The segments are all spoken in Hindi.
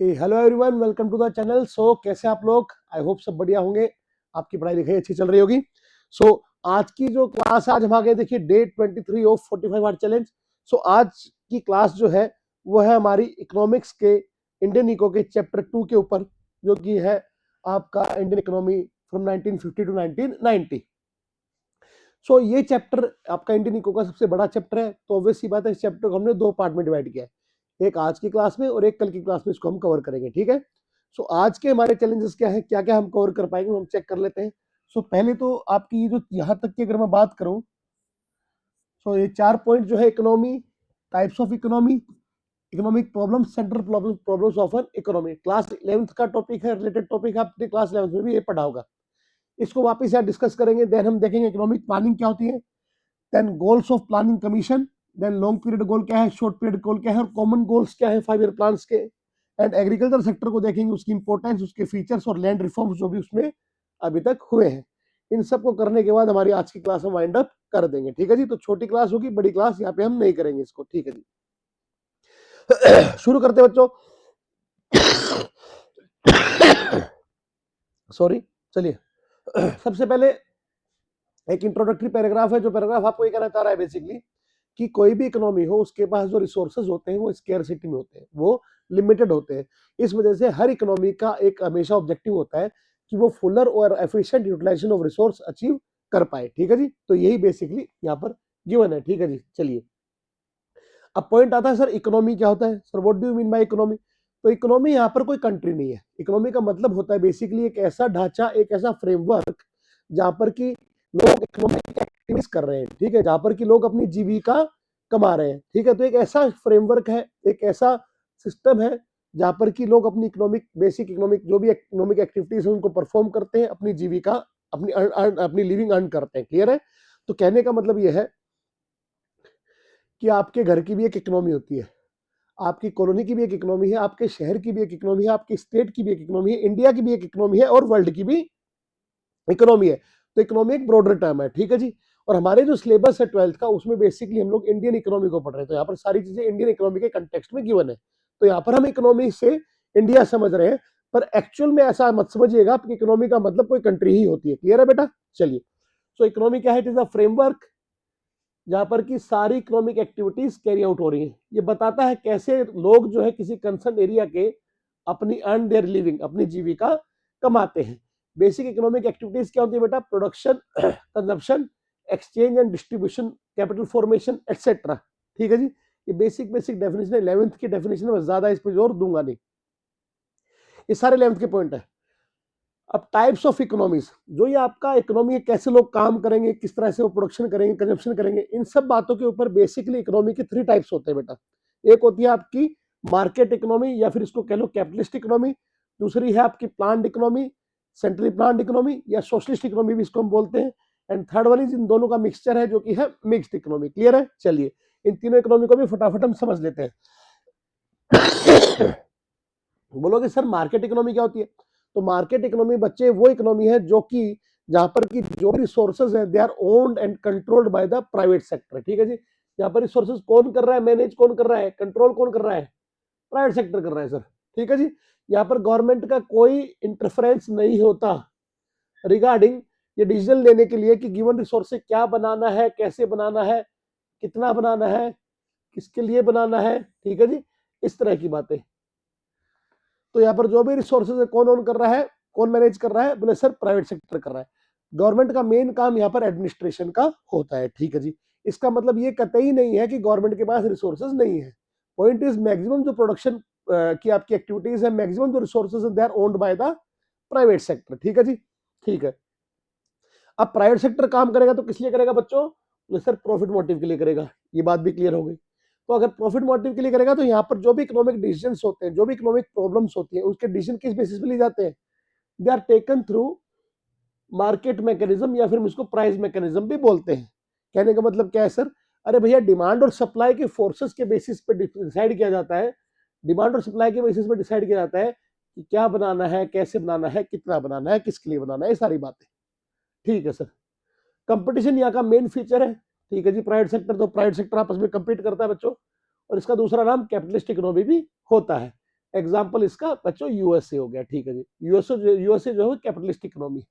Hello everyone, welcome to the channel. So कैसे आप लोग? आई होप सब बढ़िया होंगे, आपकी पढ़ाई लिखाई अच्छी चल रही होगी। सो आज की जो क्लास, आज हम आ गए देखिए डे 23 ऑफ 45 आवर चैलेंज। सो आज की क्लास जो है वो है हमारी इकोनॉमिक्स के इंडियन इको के चैप्टर 2 के ऊपर, जो कि है आपका इंडियन इकोनॉमी फ्रॉम 1950 टू 1990। सो ये चैप्टर आपका इंडियन इको का सबसे बड़ा चैप्टर है, तो ऑब्वियस सी बात है इस चैप्टर को हमने दो पार्ट में डिवाइड किया है, एक आज की क्लास में और एक कल की क्लास में इसको हम कवर करेंगे। ठीक है। सो आज के हमारे चैलेंजेस क्या है, क्या क्या हम कवर कर पाएंगे, हम चेक कर लेते हैं। सो पहले तो आपकी ये जो यहाँ तक की अगर मैं बात करूँ, सो ये 4 पॉइंट जो है economy, types of economy, economic problems, central problems of an economy, class 11th का टॉपिक है, रिलेटेड टॉपिक है, आपने क्लास 11th में भी ये पढ़ा होगा। इसको वापस यहाँ डिस्कस करेंगे। देन हम देखेंगे इकोनॉमिक प्लानिंग क्या होती है, then goals of planning commission, then long period goal क्या है, शॉर्ट पीरियड गोल क्या है, और कॉमन गोल्स क्या है 5 ईयर प्लान्स के। एंड एग्रीकल्चर सेक्टर को देखेंगे, उसकी इंपॉर्टेंस, उसके फीचर्स और लैंड रिफॉर्म्स जो भी उसमें अभी तक हुए हैं। इन सब को करने के बाद हमारी आज की क्लास हम वाइंड अप कर देंगे। ठीक है जी। तो छोटी क्लास होगी, बड़ी क्लास यहाँ पे हम नहीं करेंगे इसको। ठीक है जी। शुरू करते बच्चों। सॉरी, चलिए। सबसे पहले एक इंट्रोडक्टरी पैराग्राफ है, जो पैराग्राफ आपको ये कहना चाह रहा है बेसिकली कि कोई भी इकोनॉमी हो, उसके पास जो रिसोर्सेज होते हैं वो स्केर्सिटी में होते हैं, वो लिमिटेड होते हैं। इस वजह से हर इकोनॉमी का एक हमेशा ऑब्जेक्टिव होता है कि वो फुलर और efficient utilisation of resource achieve कर पाए। ठीक है जी। तो यही बेसिकली यहाँ पर गिवन है। ठीक है जी। चलिए, अब पॉइंट आता है, सर इकोनॉमी क्या होता है, sir what do you mean by economy. तो इकोनॉमी यहाँ पर कोई कंट्री नहीं है। इकोनॉमी का मतलब होता है बेसिकली एक ऐसा ढांचा, एक ऐसा फ्रेमवर्क जहां पर कि लोग इकोनॉमिक एक्टिविटीज कर रहे हैं। ठीक है, जहां पर कि लोग अपनी जीविका कमा रहे हैं। ठीक है, तो एक ऐसा फ्रेमवर्क है, एक ऐसा सिस्टम है जहां पर कि लोग अपनी इकोनॉमिक, बेसिक इकोनॉमिक जो भी इकोनॉमिक एक्टिविटीज है उनको परफॉर्म करते हैं, अपनी जीविका, अपनी लिविंग अर्न करते हैं। क्लियर है। तो कहने का मतलब यह है कि आपके घर की भी एक इकोनॉमी होती है, आपकी कॉलोनी की भी एक इकोनॉमी है, आपके शहर की भी एक इकोनॉमी है, आपकी स्टेट की भी एक इकोनॉमी है, इंडिया की भी एक इकोनॉमी है, और वर्ल्ड की भी इकोनॉमी है। तो इकोनॉमी एक ब्रॉडर टर्म है। ठीक है जी। और हमारे जो सिलेबस है 12th का, उसमें बेसिकली हम लोग इंडियन इकोनॉमी को पढ़ रहे हैं, तो यहाँ पर सारी चीजें इंडियन इकोनॉमी के कंटेक्स्ट में गिवन है। तो यहाँ पर हम इकोनॉमी से इंडिया समझ रहे हैं, पर एक्चुअल में ऐसा मत समझिएगा, आपकी इकोनॉमी का मतलब कोई कंट्री ही होती है। क्लियर है बेटा। चलिए, सो इकोनॉमी क्या है, इट इज अ फ्रेमवर्क जहां पर की सारी इकोनॉमिक एक्टिविटीज कैरी आउट हो रही है। ये बताता है कैसे लोग जो है किसी कंसर्न एरिया के अपनी अर्न देयर लिविंग, अपनी जीविका कमाते हैं। बेसिक इकोनॉमिक एक्टिविटीज क्या होती है बेटा, production, consumption, exchange and distribution, capital formation etcetera. ठीक है जी। ये बेसिक बेसिक डेफिनेशन है, 11th की डेफिनेशन में ज्यादा इस पर जोर दूंगा नहीं, ये सारे 11th के पॉइंट है। अब टाइप्स ऑफ इकोनॉमीज, जो ये आपका इकोनॉमी है, कैसे लोग काम करेंगे, किस तरह से वो प्रोडक्शन करेंगे, कंजप्शन करेंगे, इन सब बातों के ऊपर बेसिकली इकोनॉमी के 3 टाइप्स होते हैं बेटा। एक होती है आपकी मार्केट इकोनॉमी, या फिर इसको कह लो कैपिटलिस्ट इकोनॉमी। दूसरी है आपकी planned economy, centrally planned economy, या सोशलिस्ट इकोनॉमी भी इसको हम बोलते हैं। एंड थर्ड वाली इन दोनों का मिक्सचर है, जो कि है मिक्स्ड इकोनॉमी। क्लियर है। चलिए, इन तीनों इकोनॉमी को भी फटाफट हम समझ लेते हैं। बोलोगे सर मार्केट इकोनॉमी क्या होती है, तो मार्केट इकोनॉमी बच्चे वो इकोनॉमी है जो कि जहां पर की जो रिसोर्सेज है they are owned and controlled by the private sector. ठीक है जी। यहाँ पर रिसोर्सेज कौन कर रहा है, मैनेज कौन कर रहा है, कंट्रोल कौन कर रहा है, प्राइवेट सेक्टर कर रहा है सर। ठीक है जी। यहाँ पर गवर्नमेंट का कोई इंटरफेरेंस नहीं होता रिगार्डिंग ये डिसीजन लेने के लिए कि गिवन रिसोर्स से क्या बनाना है, कैसे बनाना है, कितना बनाना है, किसके लिए बनाना है। ठीक है जी। इस तरह की बातें। तो यहाँ पर जो भी रिसोर्सेज है कौन ओन कर रहा है, कौन मैनेज कर रहा है, बोले सर प्राइवेट सेक्टर कर रहा है। गवर्नमेंट का मेन काम यहाँ पर एडमिनिस्ट्रेशन का होता है। ठीक है जी। इसका मतलब ये कतई नहीं है कि गवर्नमेंट के पास रिसोर्सेज नहीं है। पॉइंट इज मैक्सिमम जो प्रोडक्शन की आपकी एक्टिविटीज है, मैक्सिमम जो resources they are owned by the private sector. ठीक है जी। ठीक है। अब प्राइवेट सेक्टर काम करेगा तो किस लिए करेगा बच्चों, बोले सर प्रॉफिट मोटिव के लिए करेगा। ये बात भी क्लियर हो गई। तो अगर प्रॉफिट मोटिव के लिए करेगा तो यहाँ पर जो भी इकोनॉमिक डिसीजंस होते हैं, जो भी इकोनॉमिक प्रॉब्लम्स होती हैं, उसके डिसीजन किस बेसिस पे लिए जाते हैं, they are taken through market mechanism, या फिर हम इसको प्राइस मैकेनिज्म भी बोलते हैं। कहने का मतलब क्या है सर, अरे भैया डिमांड और सप्लाई के फोर्सेस के बेसिस पे डिसाइड किया जाता है, डिमांड और सप्लाई के बेसिस पे डिसाइड किया जाता है कि क्या बनाना है, कैसे बनाना है, कितना बनाना है, किसके लिए बनाना है, ये सारी बातें। ठीक है सर। कंपटीशन यहाँ का मेन फीचर है। ठीक है जी। प्राइवेट सेक्टर, तो प्राइवेट सेक्टर आपस में कंपीट करता है बच्चों, और इसका दूसरा नाम कैपिटलिस्ट इकोनॉमी भी होता है। एग्जाम्पल इसका बच्चों यूएसए हो गया, ठीक है जी। यूएसए जो है कैपिटलिस्ट इकोनॉमी,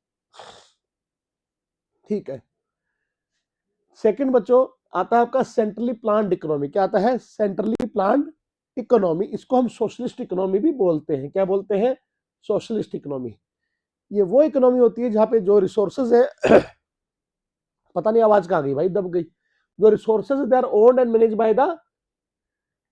ठीक है। सेकंड बच्चों आता है आपका सेंट्रली प्लान्ड इकोनॉमी। क्या आता है? Centrally planned economy. इसको हम सोशलिस्ट इकोनॉमी भी बोलते हैं। क्या बोलते हैं? Socialist economy. ये वो इकोनॉमी होती है जहां पे जो रिसोर्सेज है पता नहीं आवाज कहां गई भाई, दब गई। जो resources they are owned and manage by the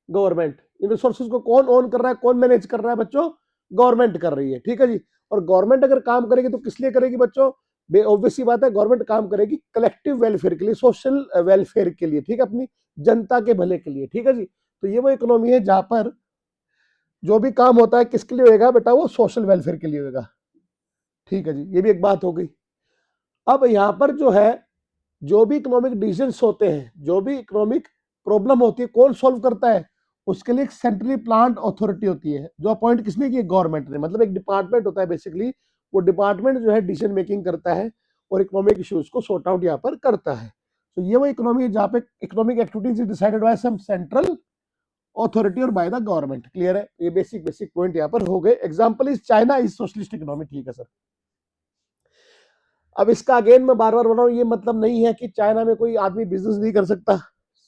government. इन रिसोर्सेज को कौन ओन कर रहा है, कौन मैनेज कर रहा है बच्चों? गवर्नमेंट कर रही है, ठीक है जी। और गवर्नमेंट अगर काम करेगी तो किस लिए करेगी बच्चों? ऑब्वियस सी बात है, गवर्नमेंट काम करेगी कलेक्टिव वेलफेयर के लिए, सोशल वेलफेयर के लिए, ठीक है, अपनी जनता के भले के लिए, ठीक है जी। तो ये वो इकोनॉमी है जहां पर जो भी काम होता है किसके लिए होगा बेटा? वो सोशल वेलफेयर के लिए होगा, ठीक है जी। ये भी एक बात हो गई। अब यहां पर जो है जो भी इकोनॉमिक डिसीजंस होते हैं, जो भी इकोनॉमिक प्रॉब्लम होती है, कौन सॉल्व करता है? उसके लिए एक सेंट्रली प्लान्ड अथॉरिटी होती है जो अपॉइंट किसने की? गवर्नमेंट ने। मतलब एक डिपार्टमेंट होता है बेसिकली, वो डिपार्टमेंट जो है डिसीजन मेकिंग करता है और इकोनॉमिक इश्यूज को सॉर्ट आउट यहाँ पर करता है। तो ये वो इकोनॉमी है जहाँ पे economic activities is decided by some central authority और बाय द गवर्नमेंट। क्लियर है? ये बेसिक बेसिक पॉइंट यहाँ पर हो गए। Example is China is socialist economy, ठीक है सर। अब इसका अगेन मैं बार बार बोल रहा हूँ, ये मतलब नहीं है कि चाइना में कोई आदमी बिजनेस नहीं कर सकता,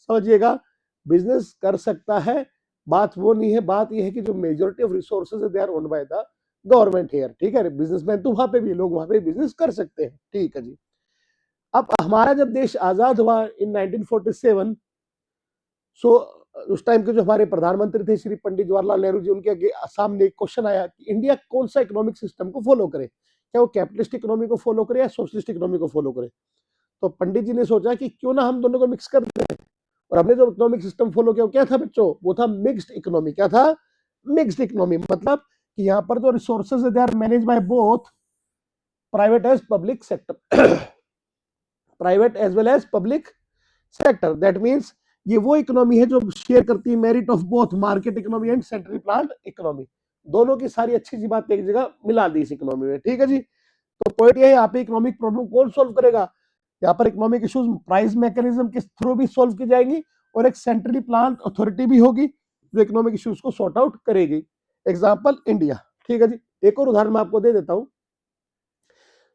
समझिएगा, बिजनेस कर सकता है। बात वो नहीं है, बात ये है कि जो मेजोरिटी ऑफ रिसोर्सेज है they are owned by the government here, ठीक है। बिजनेसमैन तो वहां पे भी लोग वहां पे बिजनेस कर सकते हैं, ठीक है जी। अब हमारा जब देश आजाद हुआ इन 1947, सो उस टाइम के जो हमारे प्रधानमंत्री थे श्री पंडित जवाहरलाल नेहरू जी, उनके सामने एक क्वेश्चन आया कि इंडिया कौन सा इकोनॉमिक सिस्टम को फॉलो करे, क्या वो कैपिटलिस्ट इकोनॉमी को फॉलो करे या सोशलिस्ट इकोनॉमी को फॉलो करे। तो पंडित जी ने सोचा कि क्यों ना हम दोनों को मिक्स कर दें, और हमने जो इकोनॉमिक सिस्टम फॉलो किया वो क्या था बच्चों? वो था मिक्स्ड इकोनॉमी। क्या था? Mixed economy. मतलब कि यहाँ पर जो रिसोर्सेज है they are manage by both private as public sector, private as well as public sector. That means ये वो इकोनॉमी है जो शेयर करती है merit of both market economy and centrally planned economy. दोनों की सारी अच्छी सी बात एक जगह मिला दी इस इकोनॉमी में, ठीक है जी। तो पॉइंट ये है, यहाँ पे इकोनॉमिक प्रॉब्लम कौन सोल्व करेगा? यहाँ पर इकोनॉमिक इश्यूज प्राइस मैकेनिज्म के थ्रू भी सोल्व की जाएंगी और एक सेंट्रली प्लान्ड अथॉरिटी भी होगी जो इकोनॉमिक इश्यूज को सॉर्ट आउट करेगी। एग्जाम्पल इंडिया, ठीक है जी। एक और उदाहरण मैं आपको दे देता हूं।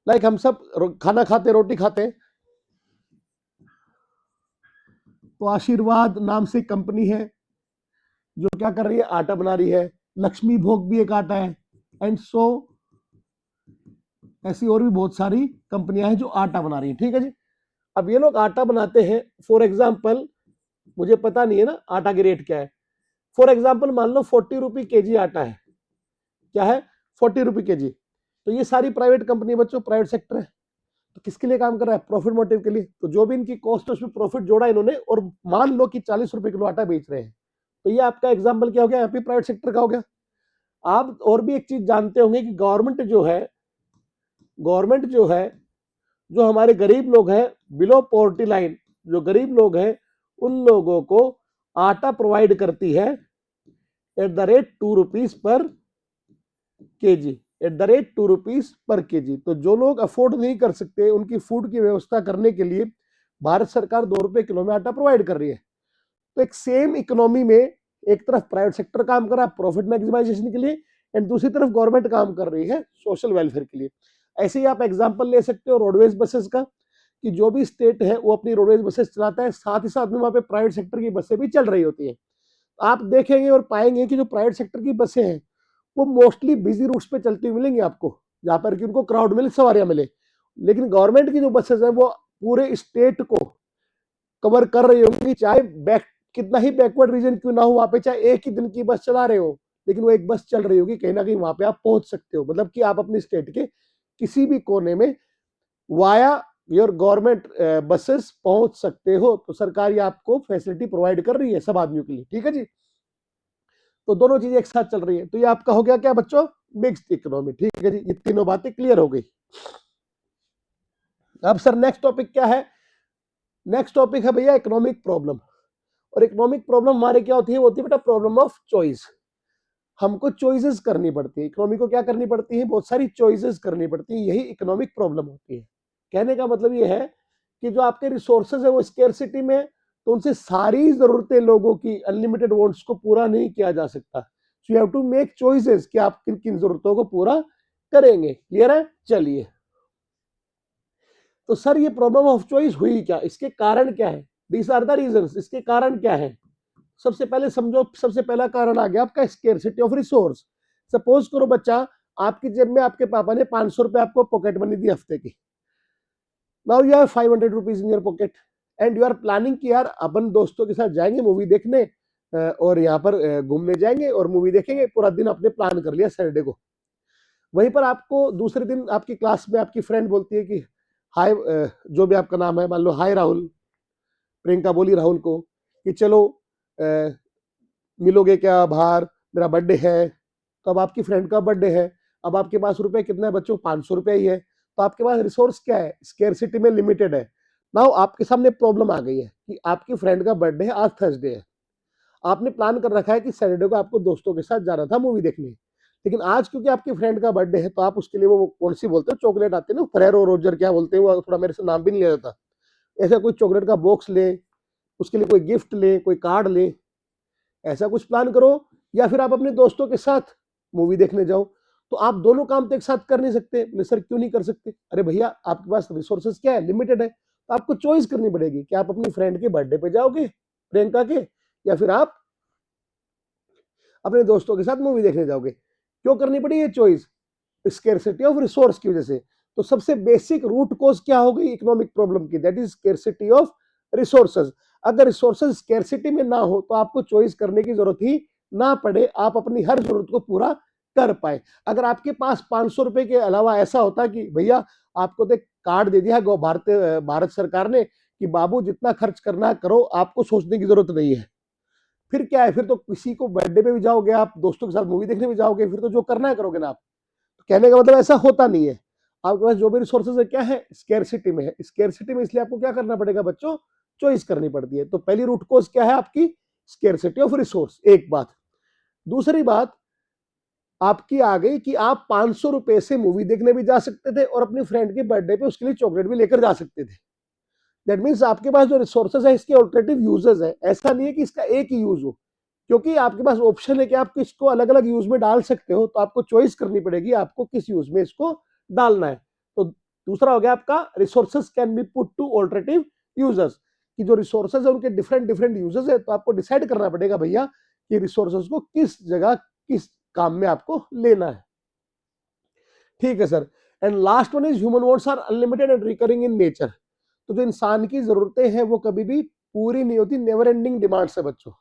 लाइक हम सब खाना खाते, रोटी खाते, तो आशीर्वाद नाम से कंपनी है जो क्या कर रही है? आटा बना रही है। लक्ष्मी भोग भी एक आटा है, एंड सो ऐसी और भी बहुत सारी कंपनियां हैं जो आटा बना रही हैं, ठीक है जी। अब ये लोग आटा बनाते हैं, फॉर एग्जाम्पल, मुझे पता नहीं है ना आटा की रेट क्या है, फॉर एग्जाम्पल मान लो 40 रुपये केजी आटा है। क्या है? 40 रुपये केजी। तो ये सारी प्राइवेट कंपनी बच्चों, प्राइवेट सेक्टर है। तो किसके लिए काम कर रहा है? प्रॉफिट मोटिव के लिए। तो जो भी इनकी कॉस्ट है उसमें प्रॉफिट जोड़ा इन्होंने, और मान लो कि 40 रुपए किलो आटा बेच रहे हैं। तो ये आपका एग्जाम्पल क्या हो गया? यहाँ पे प्राइवेट सेक्टर का हो गया। आप और भी एक चीज जानते होंगे कि गवर्नमेंट जो है, जो हमारे गरीब लोग हैं, बिलो पॉवर्टी लाइन, जो गरीब लोग हैं, उन लोगों को आटा प्रोवाइड करती है at the rate 2 rupees per KG, at the rate 2 rupees per KG. तो जो लोग अफोर्ड नहीं कर सकते, उनकी फूड की व्यवस्था करने के लिए भारत सरकार 2 रुपए किलो में आटा प्रोवाइड कर रही है। तो एक सेम इकोनॉमी में एक तरफ प्राइवेट सेक्टर काम कर रहा है प्रॉफिट मैक्सिमाइजेशन के लिए, एंड दूसरी तरफ गवर्नमेंट काम कर रही है सोशल वेलफेयर के लिए। ऐसे ही आप एग्जांपल ले सकते हो रोडवेज बसेस का, कि जो भी स्टेट है वो अपनी रोडवेज बसेस चलाता है, साथ ही साथ में वहां पे प्राइवेट सेक्टर की बसें भी चल रही होती है। आप देखेंगे और पाएंगे कि जो प्राइवेट सेक्टर की बसें हैं वो मोस्टली बिजी रूट्स पे चलती हुई मिलेंगी आपको, जहां पर कि उनको क्राउड मिले, सवारियां मिले। लेकिन गवर्नमेंट की जो बसेस है वो पूरे स्टेट को कवर कर रही होंगी, चाहे कितना ही बैकवर्ड रीजन क्यों ना हो, वहां पे चाहे एक ही दिन की बस चला रहे हो, लेकिन वो एक बस चल रही होगी, कहीं ना कहीं वहां पे आप पहुंच सकते हो। मतलब कि आप अपने स्टेट के किसी भी कोने में वाया योर गवर्नमेंट बसेस पहुंच सकते हो। तो सरकार ये आपको फैसिलिटी प्रोवाइड कर रही है सब आदमियों के लिए, ठीक है जी। तो दोनों चीजें एक साथ चल रही है। तो ये आपका हो गया क्या बच्चों? मिक्स्ड इकोनॉमी, ठीक है जी। ये तीनों बातें क्लियर हो गई। अब सर नेक्स्ट टॉपिक क्या है? नेक्स्ट टॉपिक है भैया इकोनॉमिक प्रॉब्लम। और इकोनॉमिक प्रॉब्लम हमारे क्या होती है? वो होती है बेटा प्रॉब्लम ऑफ चॉइस। हमको चॉइसेस करनी पड़ती है। इकोनॉमी को क्या करनी पड़ती है? बहुत सारी चॉइसेस करनी पड़ती है। यही इकोनॉमिक प्रॉब्लम होती है। कहने का मतलब ये है कि जो आपके रिसोर्सेज है वो स्केर्सिटी में, तो उनसे सारी जरूरतें लोगों की, अनलिमिटेड वांट्स को पूरा नहीं किया जा सकता। So you have to make choices कि आप किन किन जरूरतों को पूरा करेंगे। क्लियर है? चलिए, तो सर ये प्रॉब्लम ऑफ चॉइस हुई क्या, इसके कारण क्या है, दीज आर द रीजंस, इसके कारण क्या है। सबसे पहले समझो, सबसे पहला कारण आ गया आपका स्केर्सिटी ऑफ रिसोर्स। सपोज करो बच्चा, आपकी जेब में आपके पापा ने 500 रुपए आपको पॉकेट मनी दी हफ्ते की। Now you have 500 rupees in your pocket and you are planning कि यार अपन दोस्तों के साथ जाएंगे मूवी देखने, और यहाँ पर घूमने जाएंगे और मूवी देखेंगे, पूरा दिन आपने प्लान कर लिया सैटरडे को। वहीं पर आपको दूसरे दिन आपकी क्लास में आपकी फ्रेंड बोलती है कि हाय, जो भी आपका नाम है, मान लो हाय राहुल, प्रियंका बोली राहुल को कि चलो मिलोगे क्या बाहर, मेरा बर्थडे है। तो अब आपकी फ्रेंड का बर्थडे है, अब आपके पास रुपए कितना है बच्चों, 500 रुपए ही है। तो आपके पास रिसोर्स क्या है, स्केर्सिटी में लिमिटेड है। नाउ आपके सामने प्रॉब्लम आ गई है कि आपकी फ्रेंड का बर्थडे है, आज थर्सडे है, आपने प्लान कर रखा है कि सैटरडे को आपको दोस्तों के साथ जाना था मूवी देखने, लेकिन आज क्योंकि आपकी फ्रेंड का बर्थडे है तो आप उसके लिए वो कौन सी बोलते हैं चॉकलेट आते हैं ना, फेरेरो रोजर क्या बोलते हैं, वो थोड़ा मेरे से नाम भी नहीं ले जाता, ऐसा कोई चॉकलेट का बॉक्स ले, उसके लिए कोई गिफ्ट ले, कोई कार्ड ले, ऐसा कुछ प्लान करो। या फिर आप अपने दोस्तों के साथ मूवी देखने जाओ। तो आप दोनों काम तो एक साथ कर नहीं सकते। बोले सर क्यों नहीं कर सकते, अरे भैया आपके पास रिसोर्सेज क्या है, लिमिटेड है। तो आपको चॉइस करनी पड़ेगी कि आप अपनी फ्रेंड के बर्थडे पे जाओगे, प्रियंका के, या फिर आप अपने दोस्तों के साथ मूवी देखने जाओगे। क्यों करनी पड़ी ये चॉइस, स्केर्सिटी ऑफ रिसोर्स की वजह से। तो सबसे बेसिक रूट कॉज क्या हो गई इकोनॉमिक प्रॉब्लम की, that is scarcity of resources. अगर रिसोर्सेज स्केर्सिटी में ना हो तो आपको चॉइस करने की जरूरत ही ना पड़े, आप अपनी हर जरूरत को पूरा कर पाए। अगर आपके पास 500 रुपए के अलावा ऐसा होता कि भैया आपको तो कार्ड दे दिया भारत सरकार ने कि बाबू जितना खर्च करना करो, आपको सोचने की जरूरत नहीं है, फिर क्या है, फिर तो किसी को बर्थडे पे भी जाओगे आप, दोस्तों के साथ मूवी देखने भी जाओगे, फिर तो जो करना है करोगे ना आप। तो कहने का मतलब ऐसा होता नहीं है। आपके पास जो भी रिसोर्सेज है क्या है, स्केर्सिटी में है। स्केर्सिटी में इसलिए आपको क्या करना पड़ेगा बच्चों, चॉइस करनी पड़ती है। तो पहली रूट कॉज क्या है आपकी, स्केर्सिटी ऑफ रिसोर्स, एक बात। दूसरी बात आपकी आ गई कि आप 500 रुपए से मूवी देखने भी जा सकते थे और अपनी फ्रेंड के बर्थडे पे उसके लिए चॉकलेट भी लेकर जा सकते थे। दैट मीन्स आपके पास जो रिसोर्सेज है इसके ऑल्टरनेटिव यूजेस है। ऐसा नहीं है कि इसका एक ही यूज हो, क्योंकि आपके पास ऑप्शन है कि आप इसको अलग अलग यूज में डाल सकते हो। तो आपको चॉइस करनी पड़ेगी आपको किस यूज में इसको डालना है। तो दूसरा हो गया आपका, resources can be put two alternative users, कि जो रिसोर्सेज है उनके डिफरेंट डिफरेंट यूजेस है। तो आपको डिसाइड करना पड़ेगा भैया कि रिसोर्सेज को किस जगह किस काम में आपको लेना है। ठीक है sir. And last one is human wants are unlimited and recurring in nature. तो जो इंसान की जरूरतें हैं वो कभी भी पूरी नहीं होती, नेवर एंडिंग डिमांड्स है बच्चों।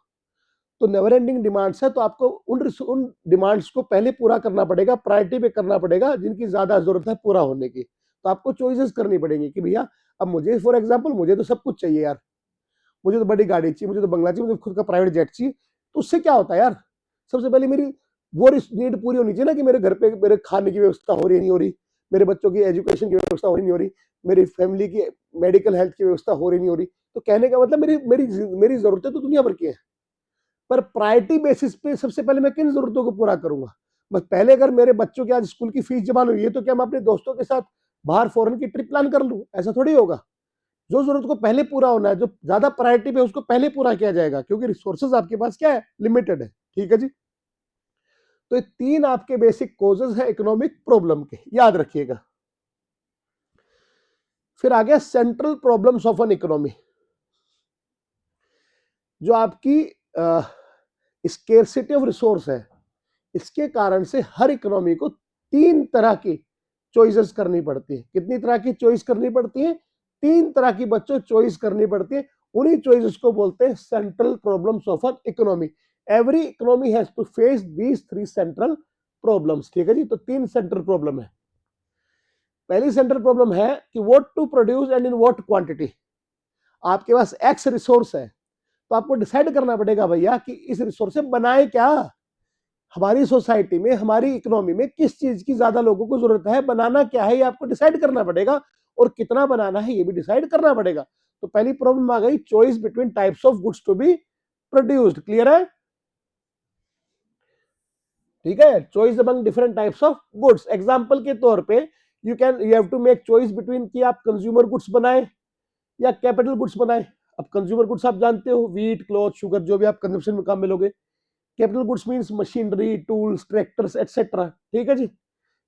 तो नेवर एंडिंग डिमांड्स है, तो आपको उन डिमांड्स को पहले पूरा करना पड़ेगा, प्रायोरिटी पे करना पड़ेगा जिनकी ज्यादा जरूरत है पूरा होने की। तो आपको चॉइसेस करनी पड़ेगी कि भैया अब मुझे फॉर एग्जांपल मुझे तो सब कुछ चाहिए यार, मुझे तो बड़ी गाड़ी चाहिए, मुझे तो बंगला चाहिए, मुझे खुद का प्राइवेट जेट चाहिए। तो उससे क्या होता है यार, सबसे पहले मेरी वो नीड पूरी होनी चाहिए ना कि मेरे घर पे मेरे खाने की व्यवस्था हो रही नहीं हो रही, मेरे बच्चों की एजुकेशन की व्यवस्था हो रही नहीं हो रही, मेरी फैमिली की मेडिकल हेल्थ की व्यवस्था हो रही नहीं हो रही। तो कहने का मतलब मेरी मेरी मेरी जरूरतें तो दुनिया भर की हैं, पर प्रायोरिटी बेसिस पे सबसे पहले मैं किन जरूरतों को पूरा करूंगा। बस पहले अगर मेरे बच्चों की आज स्कूल की फीस जमा हुई है तो क्या मैं अपने दोस्तों के साथ बाहर फॉरेन की ट्रिप प्लान कर लूं, ऐसा थोड़ी होगा। जो जरूरत को पहले पूरा होना है, जो ज्यादा प्रायोरिटी पे उसको पहले पूरा किया जाएगा, क्योंकि रिसोर्सेज आपके पास क्या है, लिमिटेड है। ठीक है जी। तो ये तीन आपके बेसिक कोजेस है इकोनॉमिक प्रॉब्लम के, याद रखिएगा। फिर आ गया central problems of an economy. जो आपकी स्केर्सिटी ऑफ रिसोर्स है, इसके कारण से हर इकोनॉमी को तीन तरह की चॉइसेस करनी पड़ती है। कितनी तरह की चॉइस करनी पड़ती है, तीन तरह की बच्चों चॉइस करनी पड़ती है। उन्हीं चॉइसेस को बोलते हैं central problems of an economy. Every economy has to face these three central problems. ठीक है जी। तो तीन सेंट्रल प्रॉब्लम है। पहली सेंट्रल प्रॉब्लम है कि what to produce and in what quantity. आपके पास एक्स रिसोर्स है, तो आपको डिसाइड करना पड़ेगा भैया कि इस रिसोर्स से बनाए क्या। हमारी सोसाइटी में, हमारी इकोनॉमी में किस चीज की ज्यादा लोगों को जरूरत है, बनाना क्या है ये आपको डिसाइड करना पड़ेगा, और कितना बनाना है ये भी डिसाइड करना पड़ेगा। तो पहली प्रॉब्लम आ गई, choice between types of goods to be produced. Clear है? ठीक है, choice among different types of goods. Example के तौर पे you have to make choice between कि आप कंज्यूमर गुड्स बनाए या कैपिटल गुड्स बनाए। अब कंज्यूमर गुड्स आप जानते हो, व्हीट, क्लॉथ, शुगर, जो भी आप कंजप्शन में काम में लोगे। Capital goods means machinery, tools, tractors etcetera, ठीक है जी।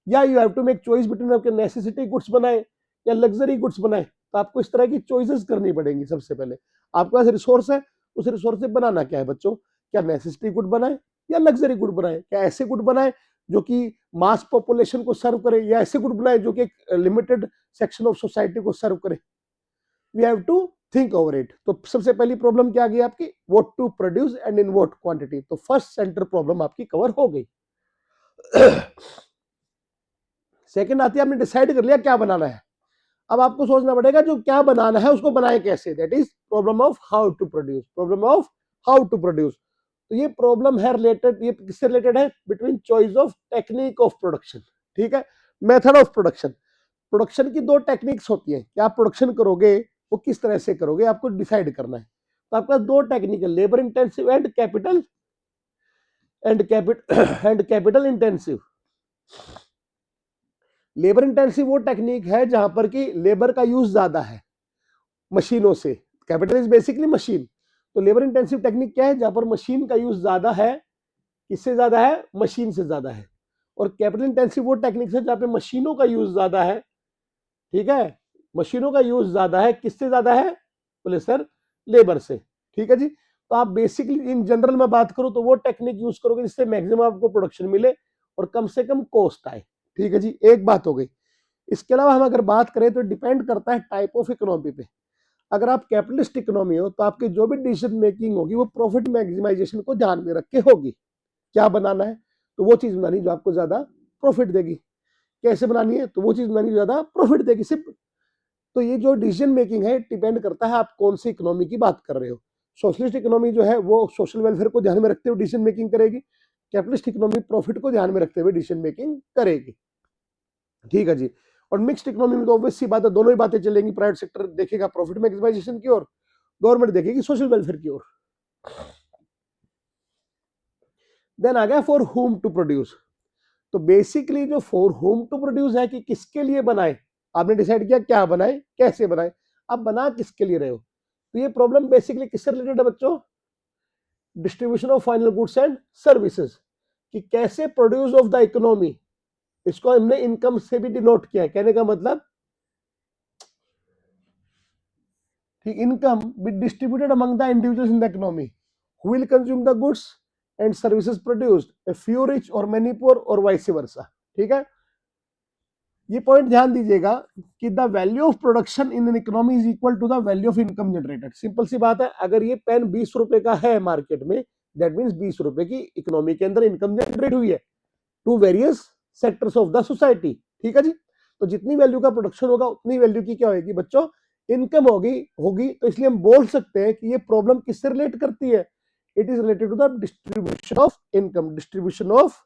या you have to make choice between आपके नेसेसिटी गुड्स बनाए या लग्जरी गुड्स बनाए, तो आपको इस तरह की चॉइसेस करनी पड़ेंगी। सबसे पहले आपके पास रिसोर्स है, उस रिसोर्स से बनाना क्या है बच्चों, क्या नेसेसिटी गुड बनाए या लग्जरी गुड बनाए, क्या ऐसे गुड बनाए जो कि मास पॉपुलेशन को सर्व करे, या ऐसे गुड बनाए जो कि लिमिटेड सेक्शन ऑफ सोसाइटी को सर्व करे। We have to think over it. तो सबसे पहली प्रॉब्लम क्या आ गई आपकी, what to produce and in what quantity. तो फर्स्ट सेंटर प्रॉब्लम आपकी कवर हो गई। सेकंड आती है, आपने डिसाइड कर लिया क्या बनाना है, अब आपको सोचना पड़ेगा जो क्या बनाना है उसको बनाए कैसे, that is problem of how to produce, problem of how to produce. तो ये प्रॉब्लम है रिलेटेड, ये किससे रिलेटेड है, between choice of technique of production, ठीक है, मेथड ऑफ प्रोडक्शन। प्रोडक्शन की दो टेक्निक्स होती है, क्या आप प्रोडक्शन करोगे वो किस तरह से करोगे, आपको डिसाइड करना है। तो आपका दो टेक्निक है, labour intensive and capital capital intensive. Labour intensive वो टेक्निक है जहां पर कि लेबर का यूज ज्यादा है मशीनों से, कैपिटल इज बेसिकली मशीन। तो लेबर इंटेंसिव टेक्निक क्या है, जहां पर मशीन का यूज ज्यादा है, किससे ज्यादा है, मशीन से ज्यादा है। और कैपिटल इंटेंसिव वो टेक्निक है जहां पे मशीनों का यूज ज्यादा है, ठीक है, मशीनों का यूज ज्यादा है, किससे ज्यादा है, बोले सर लेबर से, ठीक है जी। तो आप बेसिकली इन जनरल में बात करो तो वो टेक्निक यूज करोगे जिससे मैक्सिमम आपको प्रोडक्शन मिले और कम से कम कॉस्ट आए, ठीक है जी, एक बात हो गई। इसके अलावा हम अगर बात करें तो डिपेंड करता है टाइप ऑफ इकोनॉमी पे। अगर आप कैपिटलिस्ट इकोनॉमी हो तो आपकी जो भी डिसीजन मेकिंग होगी वो प्रॉफिट मैक्सिमाइजेशन को ध्यान में रख के होगी। क्या बनाना है तो वो चीज बनानी जो आपको ज्यादा प्रॉफिट देगी, कैसे बनानी है तो वो चीज बनानी जो ज्यादा प्रॉफिट देगी, सिर्फ। तो ये जो डिसीजन मेकिंग है डिपेंड करता है आप कौन सी इकोनॉमी की बात कर रहे हो। सोशलिस्ट इकोनॉमी जो है वो सोशल वेलफेयर को ध्यान में रखते हुए डिसीजन मेकिंग करेगी, कैपिटलिस्ट इकोनॉमी प्रॉफिट को ध्यान में रखते हुए डिसीजन मेकिंग करेगी, ठीक है जी। और मिक्स्ड इकोनॉमी में तो ऑब्वियस सी बात है, दोनों ही बातें चलेंगी, प्राइवेट सेक्टर देखेगा प्रॉफिट मैक्सिमाइजेशन की ओर, गवर्नमेंट देखेगी सोशल वेलफेयर की ओर। देन आ गया फॉर होम टू प्रोड्यूस। तो बेसिकली जो फॉर होम टू प्रोड्यूस है कि किसके लिए बनाए, आपने डिसाइड किया क्या बनाए कैसे बनाए, आप बना किसके लिए रहे हो। तो ये प्रॉब्लम बेसिकली किससे रिलेटेड है बच्चों, distribution of final goods and services, कि कैसे प्रोड्यूस ऑफ द इकोनॉमी, इसको हमने इनकम से भी डिनोट किया है, कहने का मतलब ठीक, income be distributed among the individuals in the economy who will consume the goods and services produced, a few rich और मेनी पुअर और वाइस वर्सा, ठीक है। ये पॉइंट ध्यान दीजिएगा कि the value of production in an economy is equal to the value of income generated. Simple सी बात है, अगर ये पेन 20 रुपए का है मार्केट में, दैट मीन्स 20 रुपए की इकोनॉमी के अंदर इनकम जनरेट हुई है to various sectors of the society, ठीक है जी। तो जितनी वैल्यू का प्रोडक्शन होगा उतनी वैल्यू की क्या होगी बच्चों, इनकम होगी होगी। तो इसलिए हम बोल सकते हैं कि ये प्रॉब्लम किससे रिलेट करती है, it is related to the distribution of income, distribution of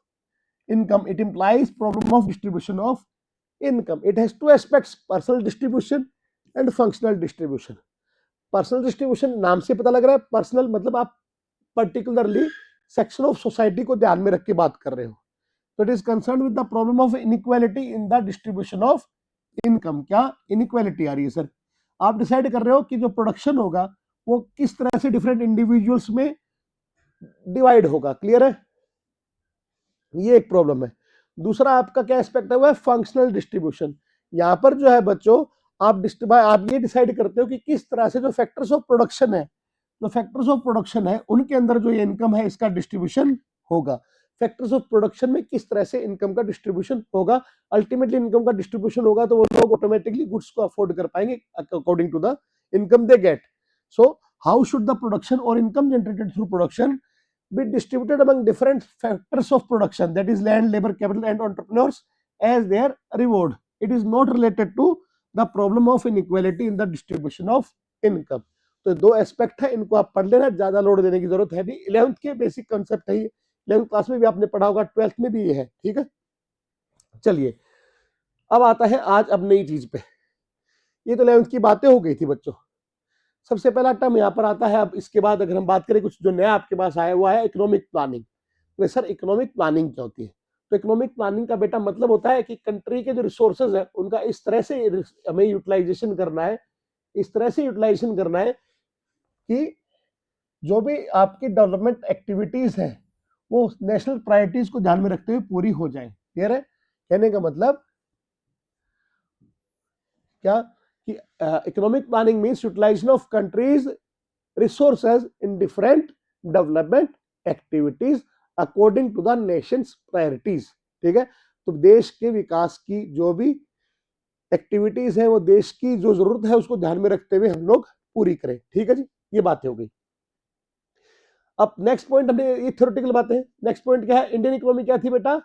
income, it implies problem of distribution of income. It has two aspects, personal distribution and functional distribution. Personal distribution नाम से पता लग रहा है, पर्सनल मतलब आप पर्टिकुलरली सेक्शन ऑफ सोसाइटी को ध्यान में रख के बात कर रहे हो। तो it is concern with the problem of inequality in the distribution of income. क्या इनइक्वालिटी आ रही है सर, आप डिसाइड कर रहे हो कि जो प्रोडक्शन होगा वो किस तरह से डिफरेंट इंडिविजुअल्स में डिवाइड होगा, क्लियर है, ये एक प्रॉब्लम है। दूसरा आपका क्या एस्पेक्ट है, वो है फंक्शनल डिस्ट्रीब्यूशन। यहां पर जो है बच्चों आप ये डिसाइड करते हो कि किस तरह से जो फैक्टर्स ऑफ प्रोडक्शन है, जो फैक्टर्स ऑफ प्रोडक्शन है उनके अंदर जो ये इनकम है इसका डिस्ट्रीब्यूशन होगा। फैक्टर्स ऑफ प्रोडक्शन में किस तरह से इनकम का डिस्ट्रीब्यूशन होगा, अल्टीमेटली इनकम का डिस्ट्रीब्यूशन होगा तो वो लोग ऑटोमेटिकली गुड्स को अफोर्ड कर पाएंगे according to the income they get. So how should the production और income generated through production be distributed among different factors of production, that is land, labor, capital and entrepreneurs as their reward. It is not related to the problem of inequality in the distribution of income. तो दो एस्पेक्ट है, इनको आप पढ़ लेना, ज्यादा लोड देने की जरूरत है नहीं, 11th के बेसिक कंसेप्ट है, 11th क्लास में भी आपने पढ़ा होगा, 12th में भी ये है, ठीक है। चलिए अब आता है आज अब नई चीज पे, ये तो 11th की बातें हो गई थी बच्चों। सबसे पहला टर्म यहाँ पर आता है, अब इसके बाद अगर हम बात करें कुछ जो नया आपके पास आया हुआ है, इकोनॉमिक प्लानिंग। तो सर इकोनॉमिक प्लानिंग क्या होती है, तो इकोनॉमिक प्लानिंग का बेटा मतलब होता है कि कंट्री के जो रिसोर्सेज है उनका इस तरह से हमें यूटिलाइजेशन करना है, इस तरह से यूटिलाइजेशन करना है कि जो भी आपकी डेवलपमेंट एक्टिविटीज है वो नेशनल प्रायोरिटीज को ध्यान में रखते हुए पूरी हो जाए। क्लियर है? कहने का मतलब क्या कि economic planning means utilization of country's resources in different development activities according to the nation's priorities. ठीक है? तो देश के विकास की जो भी एक्टिविटीज है वो देश की जो जरूरत है उसको ध्यान में रखते हुए हम लोग पूरी करें। ठीक है जी, ये बातें हो गई। अब नेक्स्ट पॉइंट, हमने ये थ्योरेटिकल बातें हैं। नेक्स्ट पॉइंट क्या है? इंडियन इकोनॉमी क्या थी बेटा?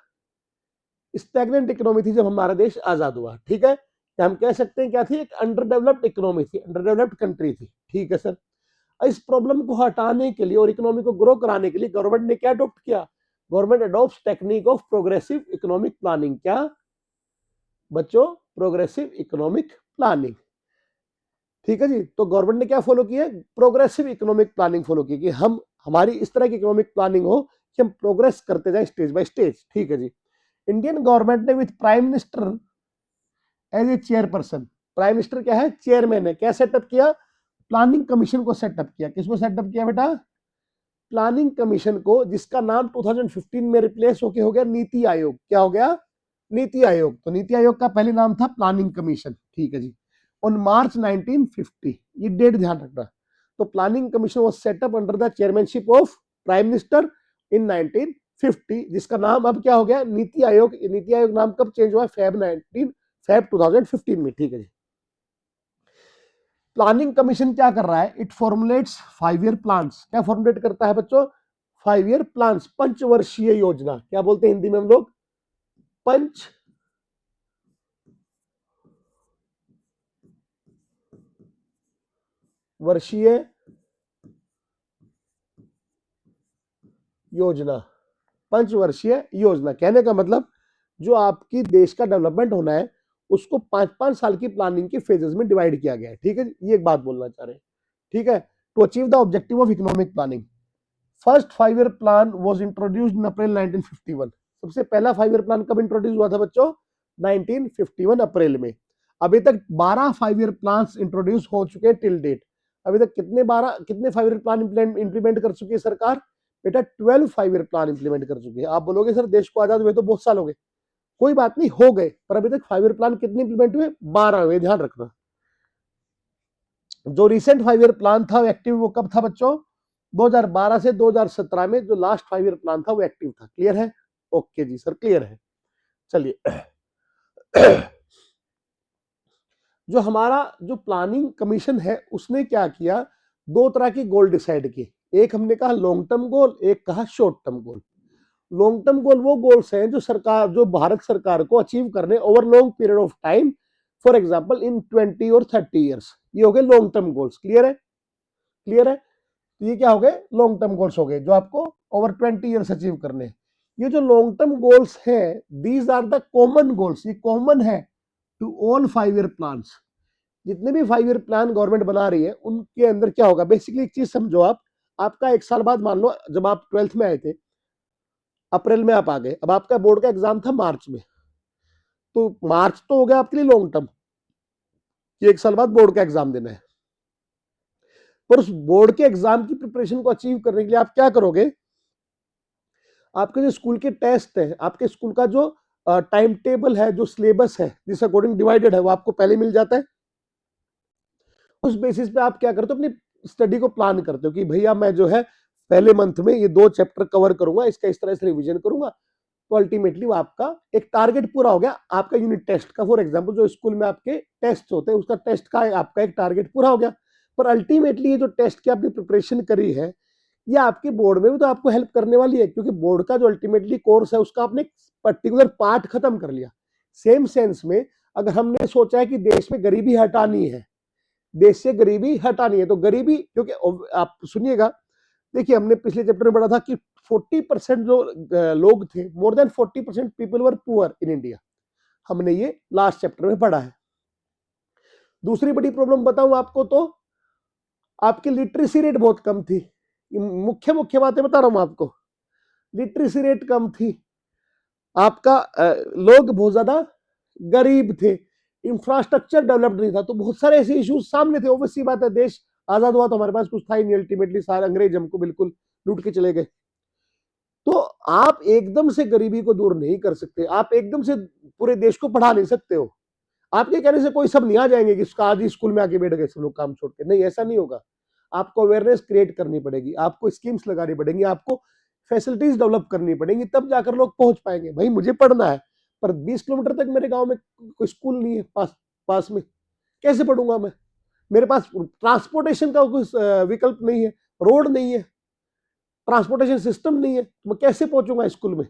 स्टैग्नेंट इकोनॉमी थी जब हमारा देश आजाद हुआ। ठीक है? हम कह सकते हैं क्या थी? एक अंडर डेवलप्ड इकोनॉमी थी, अंडर डेवलप्ड कंट्री थी। ठीक है सर? इस प्रॉब्लम को हटाने के लिए और इकोनॉमी को ग्रो कराने के लिए गवर्नमेंट ने क्या अडॉप्ट किया? Government adopt technique of progressive economic planning. क्या बच्चों? Progressive economic planning. ठीक है जी? तो गवर्नमेंट ने क्या फॉलो किया? प्रोग्रेसिव इकोनॉमिक प्लानिंग फॉलो की, कि हम हमारी इस तरह की इकोनॉमिक प्लानिंग हो कि हम प्रोग्रेस करते जाए स्टेज बाय स्टेज। ठीक है जी? इंडियन गवर्नमेंट ने with prime minister as a chairperson, prime minister क्या है? चेयरमैन है, क्या सेटअप किया? प्लानिंग कमीशन को सेटअप किया। किसको सेटअप किया बेटा? प्लानिंग कमीशन को, जिसका नाम 2015 में रिप्लेस होके हो गया नीति आयोग। क्या हो गया? नीति आयोग। तो नीति आयोग का पहले नाम था प्लानिंग कमीशन। ठीक है जी? ऑन मार्च 1950, ये डेट ध्यान रखना। तो planning commission was setup under the chairmanship of prime minister in 1950, जिसका नाम अब क्या हो गया? नीति आयोग। नीति आयोग नाम कब चेंज हुआ? फेब 2015 में। ठीक है जी? प्लानिंग कमीशन क्या कर रहा है? It formulates 5 year plans. क्या फॉर्मुलेट करता है बच्चों? 5 ईयर प्लान्स, पंचवर्षीय योजना। क्या बोलते हैं हिंदी में हम लोग? पंच वर्षीय योजना। पंचवर्षीय योजना कहने का मतलब जो आपकी देश का डेवलपमेंट होना है उसको 5-5 साल की प्लानिंग के फेजेस में डिवाइड किया गया है। ठीक है? ये एक बात बोलना चाह रहे हैं। ठीक है? To achieve the objective of economic planning, first 5 year plan was introduced in April 1951। सबसे पहला 5 ईयर प्लान कब इंट्रोड्यूस हुआ था बच्चों? 1951 अप्रैल में। अभी तक 12 5 ईयर प्लान इंट्रोड्यूस हो चुके हैं टिल डेट। अभी तक कितने 5 ईयर प्लान इंप्लीमेंट कर चुकी है सरकार? बेटा 12 5 ईयर प्लान इंप्लीमेंट कर चुकी है। आप बोलोगे सर देश को आजाद हुए तो बहुत साल हो गए। कोई बात नहीं, हो गए, पर अभी तक 5 ईयर प्लान कितने इंप्लीमेंट हुए? 12 हुए। ध्यान रखना। जो रिसेंट 5 ईयर प्लान था वो एक्टिव वो कब था बच्चों? 2012 से 2017 में जो लास्ट 5 ईयर प्लान था वो एक्टिव था। क्लियर है? ओके जी सर, क्लियर है। चलिए, जो हमारा जो प्लानिंग कमीशन है उसने क्या किया? 2 तरह की गोल डिसाइड किए। एक हमने कहा लॉन्ग टर्म गोल, एक कहा short term goal. Long term goal वो गोल्स हैं जो भारत सरकार को अचीव करने over long period of time, for example in 20 और 30 इयर्स। ये हो गए लॉन्ग टर्म गोल्स। क्लियर है? क्लियर है? तो ये क्या हो गए? लॉन्ग टर्म गोल्स हो गए जो आपको ओवर 20 इयर्स अचीव करने हैं। ये जो लॉन्ग टर्म गोल्स हैं, these are the common goals. ये कॉमन है टू ऑल 5 ईयर प्लान्स। जितने भी 5 ईयर प्लान गवर्नमेंट बना रही है उनके अंदर क्या होगा? बेसिकली एक चीज समझो आप, आपका 1 साल बाद, मान लो जब आप 12th में आए थे, अप्रैल में आप आ गए, अब आपका बोर्ड का एग्जाम था मार्च में, तो मार्च तो हो गया आपके लिए लॉन्ग टर्म, कि 1 साल बाद बोर्ड का एग्जाम देना है। पर उस बोर्ड के एग्जाम की प्रिपरेशन को अचीव करने के लिए आप क्या करोगे? आपके जो स्कूल के टेस्ट है, आपके स्कूल का जो टाइम टेबल है, जो सिलेबस है जिस अकॉर्डिंग डिवाइडेड है, वो आपको पहले मिल जाता है। उस बेसिस पे आप क्या करते हो? अपनी स्टडी को प्लान करते हो कि भैया मैं जो है पहले मंथ में ये 2 चैप्टर कवर करूंगा, इसका इस तरह से रिवीजन करूंगा। तो अल्टीमेटली वो आपका एक टारगेट पूरा हो गया आपका यूनिट टेस्ट का। फॉर एग्जांपल जो स्कूल में आपके टेस्ट होते हैं उसका टेस्ट का आपका एक टारगेट पूरा हो गया। पर अल्टीमेटली ये जो टेस्ट की आपने प्रिपरेशन करी है ये आपके बोर्ड में भी तो आपको हेल्प करने वाली है, क्योंकि बोर्ड का जो अल्टीमेटली कोर्स है उसका आपने पर्टिकुलर पार्ट खत्म कर लिया। सेम सेंस में अगर हमने सोचा है कि देश में गरीबी हटानी है, देश से गरीबी हटानी है, तो गरीबी, क्योंकि आप सुनिएगा, देखिए हमने पिछले चैप्टर में पढ़ा था कि 40% जो लोग थे, more than 40% people were poor in India. हमने ये लास्ट चैप्टर में पढ़ा है। दूसरी बड़ी प्रॉब्लम बताऊं आपको तो आपकी लिटरेसी रेट बहुत कम थी। मुख्य मुख्य बातें बता रहा हूं आपको। लिटरेसी रेट कम थी आपका, लोग बहुत ज्यादा गरीब थे, इंफ्रास्ट्रक्चर डेवलप्ड नहीं था, तो बहुत सारे ऐसे इश्यूज सामने थे। ऑब्वियसली बात है, देश आजाद हुआ तो हमारे पास कुछ था ही नहीं, अल्टीमेटली सारे अंग्रेज हमको बिल्कुल लूट के चले गए। तो आप एकदम से गरीबी को दूर नहीं कर सकते, आप एकदम से पूरे देश को पढ़ा नहीं सकते हो। आपके कहने से कोई सब नहीं आ जाएंगे कि आज ही स्कूल में आके बैठ गए सब लोग काम छोड़ के, नहीं ऐसा नहीं होगा। आपको अवेयरनेस क्रिएट करनी पड़ेगी, आपको स्कीम्स लगानी पड़ेंगी, आपको फैसिलिटीज डेवलप करनी पड़ेंगी, तब जाकर लोग पहुंच पाएंगे। भाई मुझे पढ़ना है पर 20 किलोमीटर तक मेरे गांव में कोई स्कूल नहीं है पास में, कैसे पढ़ूंगा मैं? मेरे पास ट्रांसपोर्टेशन का कुछ विकल्प नहीं है, रोड नहीं है, ट्रांसपोर्टेशन सिस्टम नहीं है, तो मैं कैसे पहुंचूंगा स्कूल में?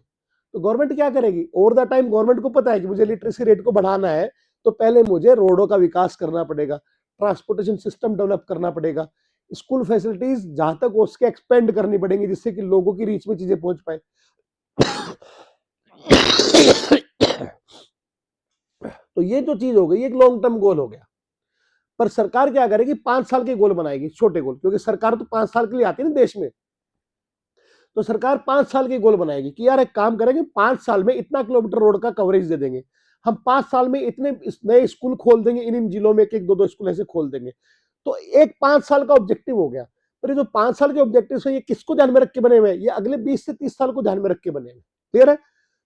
तो गवर्नमेंट क्या करेगी? ओवर द टाइम गवर्नमेंट को पता है कि मुझे लिटरेसी रेट को बढ़ाना है, तो पहले मुझे रोडों का विकास करना पड़ेगा, ट्रांसपोर्टेशन सिस्टम डेवलप करना पड़ेगा, स्कूल फैसिलिटीज जहां तक हो उसके एक्सपेंड करनी पड़ेंगी, जिससे कि लोगों की रीच में चीजें पहुंच पाए। तो ये जो चीज हो गई एक लॉन्ग टर्म गोल हो गया। पर सरकार क्या करेगी? 5 साल के गोल बनाएगी, छोटे गोल, क्योंकि सरकार तो 5 साल के लिए आती है ना देश में। तो सरकार 5 साल के गोल बनाएगी कि यार एक काम करेंगे, 5 साल में इतना किलोमीटर रोड का कवरेज दे देंगे, हम 5 साल में इतने नए स्कूल खोल देंगे, इन जिलों में एक दो दो स्कूल ऐसे खोल देंगे। तो एक 5 साल का ऑब्जेक्टिव हो गया। पर ये जो 5 साल के ऑब्जेक्टिव है, ये किसको ध्यान में रख के बने हुए हैं? ये अगले 20 से 30 साल को ध्यान में रख के बने हुए। क्लियर है?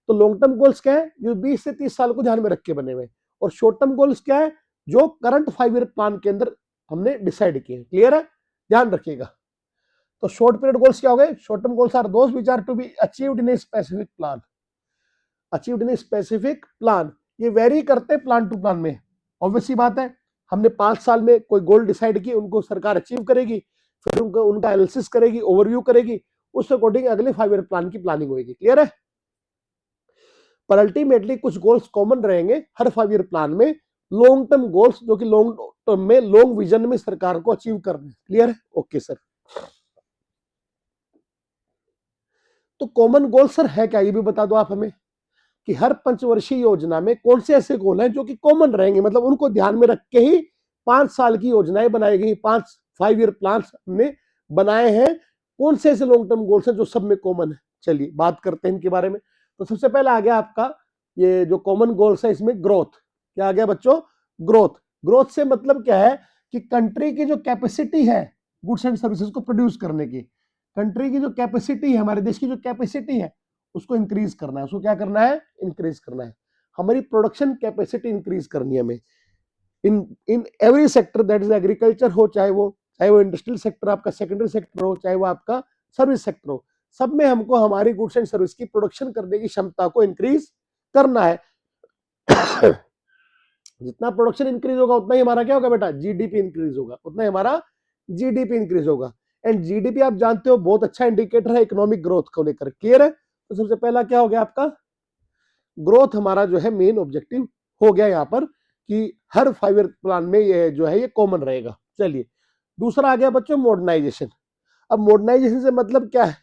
तो लॉन्ग टर्म गोल्स क्या है? जो 20 से 30 साल को ध्यान में रख के बने हुए। और शॉर्ट टर्म गोल्स क्या है? जो करंट 5 ईयर प्लान के अंदर हमने डिसाइड किए। क्लियर है? ध्यान रखिएगा। तो शॉर्ट पीरियड गोल्स क्या हो गए? Short term goals are those which are to be achieved in a specific plan. Achieved in a specific plan, ये वेरी करते प्लान टू प्लान में। ऑब्वियसली बात है, हमने 5 साल में कोई गोल डिसाइड किए, उनको सरकार अचीव करेगी, फिर उनका एनालिसिस करेगी, ओवरव्यू करेगी, उस अकॉर्डिंग अगले 5 ईयर प्लान की प्लानिंग होगी। क्लियर है? पर अल्टीमेटली कुछ गोल्स कॉमन रहेंगे हर 5 ईयर प्लान में, लॉन्ग टर्म गोल्स, जो कि लॉन्ग टर्म में, लॉन्ग विजन में सरकार को अचीव करने। क्लियर है? Okay sir. तो कॉमन गोल सर है क्या, ये भी बता दो आप हमें, कि हर पंचवर्षीय योजना में कौन से ऐसे गोल हैं जो कि कॉमन रहेंगे, मतलब उनको ध्यान में रख के ही 5 साल की योजनाएं बनाई गई, 5 ईयर प्लान में बनाए हैं। कौन से ऐसे लॉन्ग टर्म गोल्स हैं जो सब में कॉमन है? चलिए बात करते हैं इनके बारे में। तो सबसे पहले आ गया आपका ये जो कॉमन गोल्स है, इसमें ग्रोथ। क्या आ गया बच्चों? ग्रोथ। ग्रोथ से मतलब क्या है कि कंट्री की जो कैपेसिटी है गुड्स एंड सर्विसेज को प्रोड्यूस करने की, कंट्री की जो कैपेसिटी है, हमारे देश की जो कैपेसिटी है, उसको इंक्रीज करना है। उसको क्या करना है? इंक्रीज करना है। हमारी प्रोडक्शन कैपेसिटी इंक्रीज करनी है हमें in in every sector, that is agriculture हो, चाहे वो इंडस्ट्रियल सेक्टर आपका सेकेंडरी सेक्टर हो, चाहे वो आपका सर्विस सेक्टर हो, सब में हमको हमारी गुड्स एंड सर्विस की प्रोडक्शन करने की क्षमता को इंक्रीज करना है। जितना प्रोडक्शन इंक्रीज होगा उतना ही हमारा क्या होगा बेटा? जीडीपी इंक्रीज होगा, उतना ही हमारा जीडीपी इंक्रीज होगा। एंड जीडीपी आप जानते हो बहुत अच्छा इंडिकेटर है इकोनॉमिक ग्रोथ को लेकर। क्लियर है? तो सबसे पहला क्या हो गया आपका? ग्रोथ हमारा जो है मेन ऑब्जेक्टिव हो गया यहाँ पर, कि हर 5 ईयर प्लान में ये जो है ये कॉमन रहेगा। चलिए दूसरा आ गया बच्चों मॉडर्नाइजेशन। अब मॉडर्नाइजेशन से मतलब क्या है?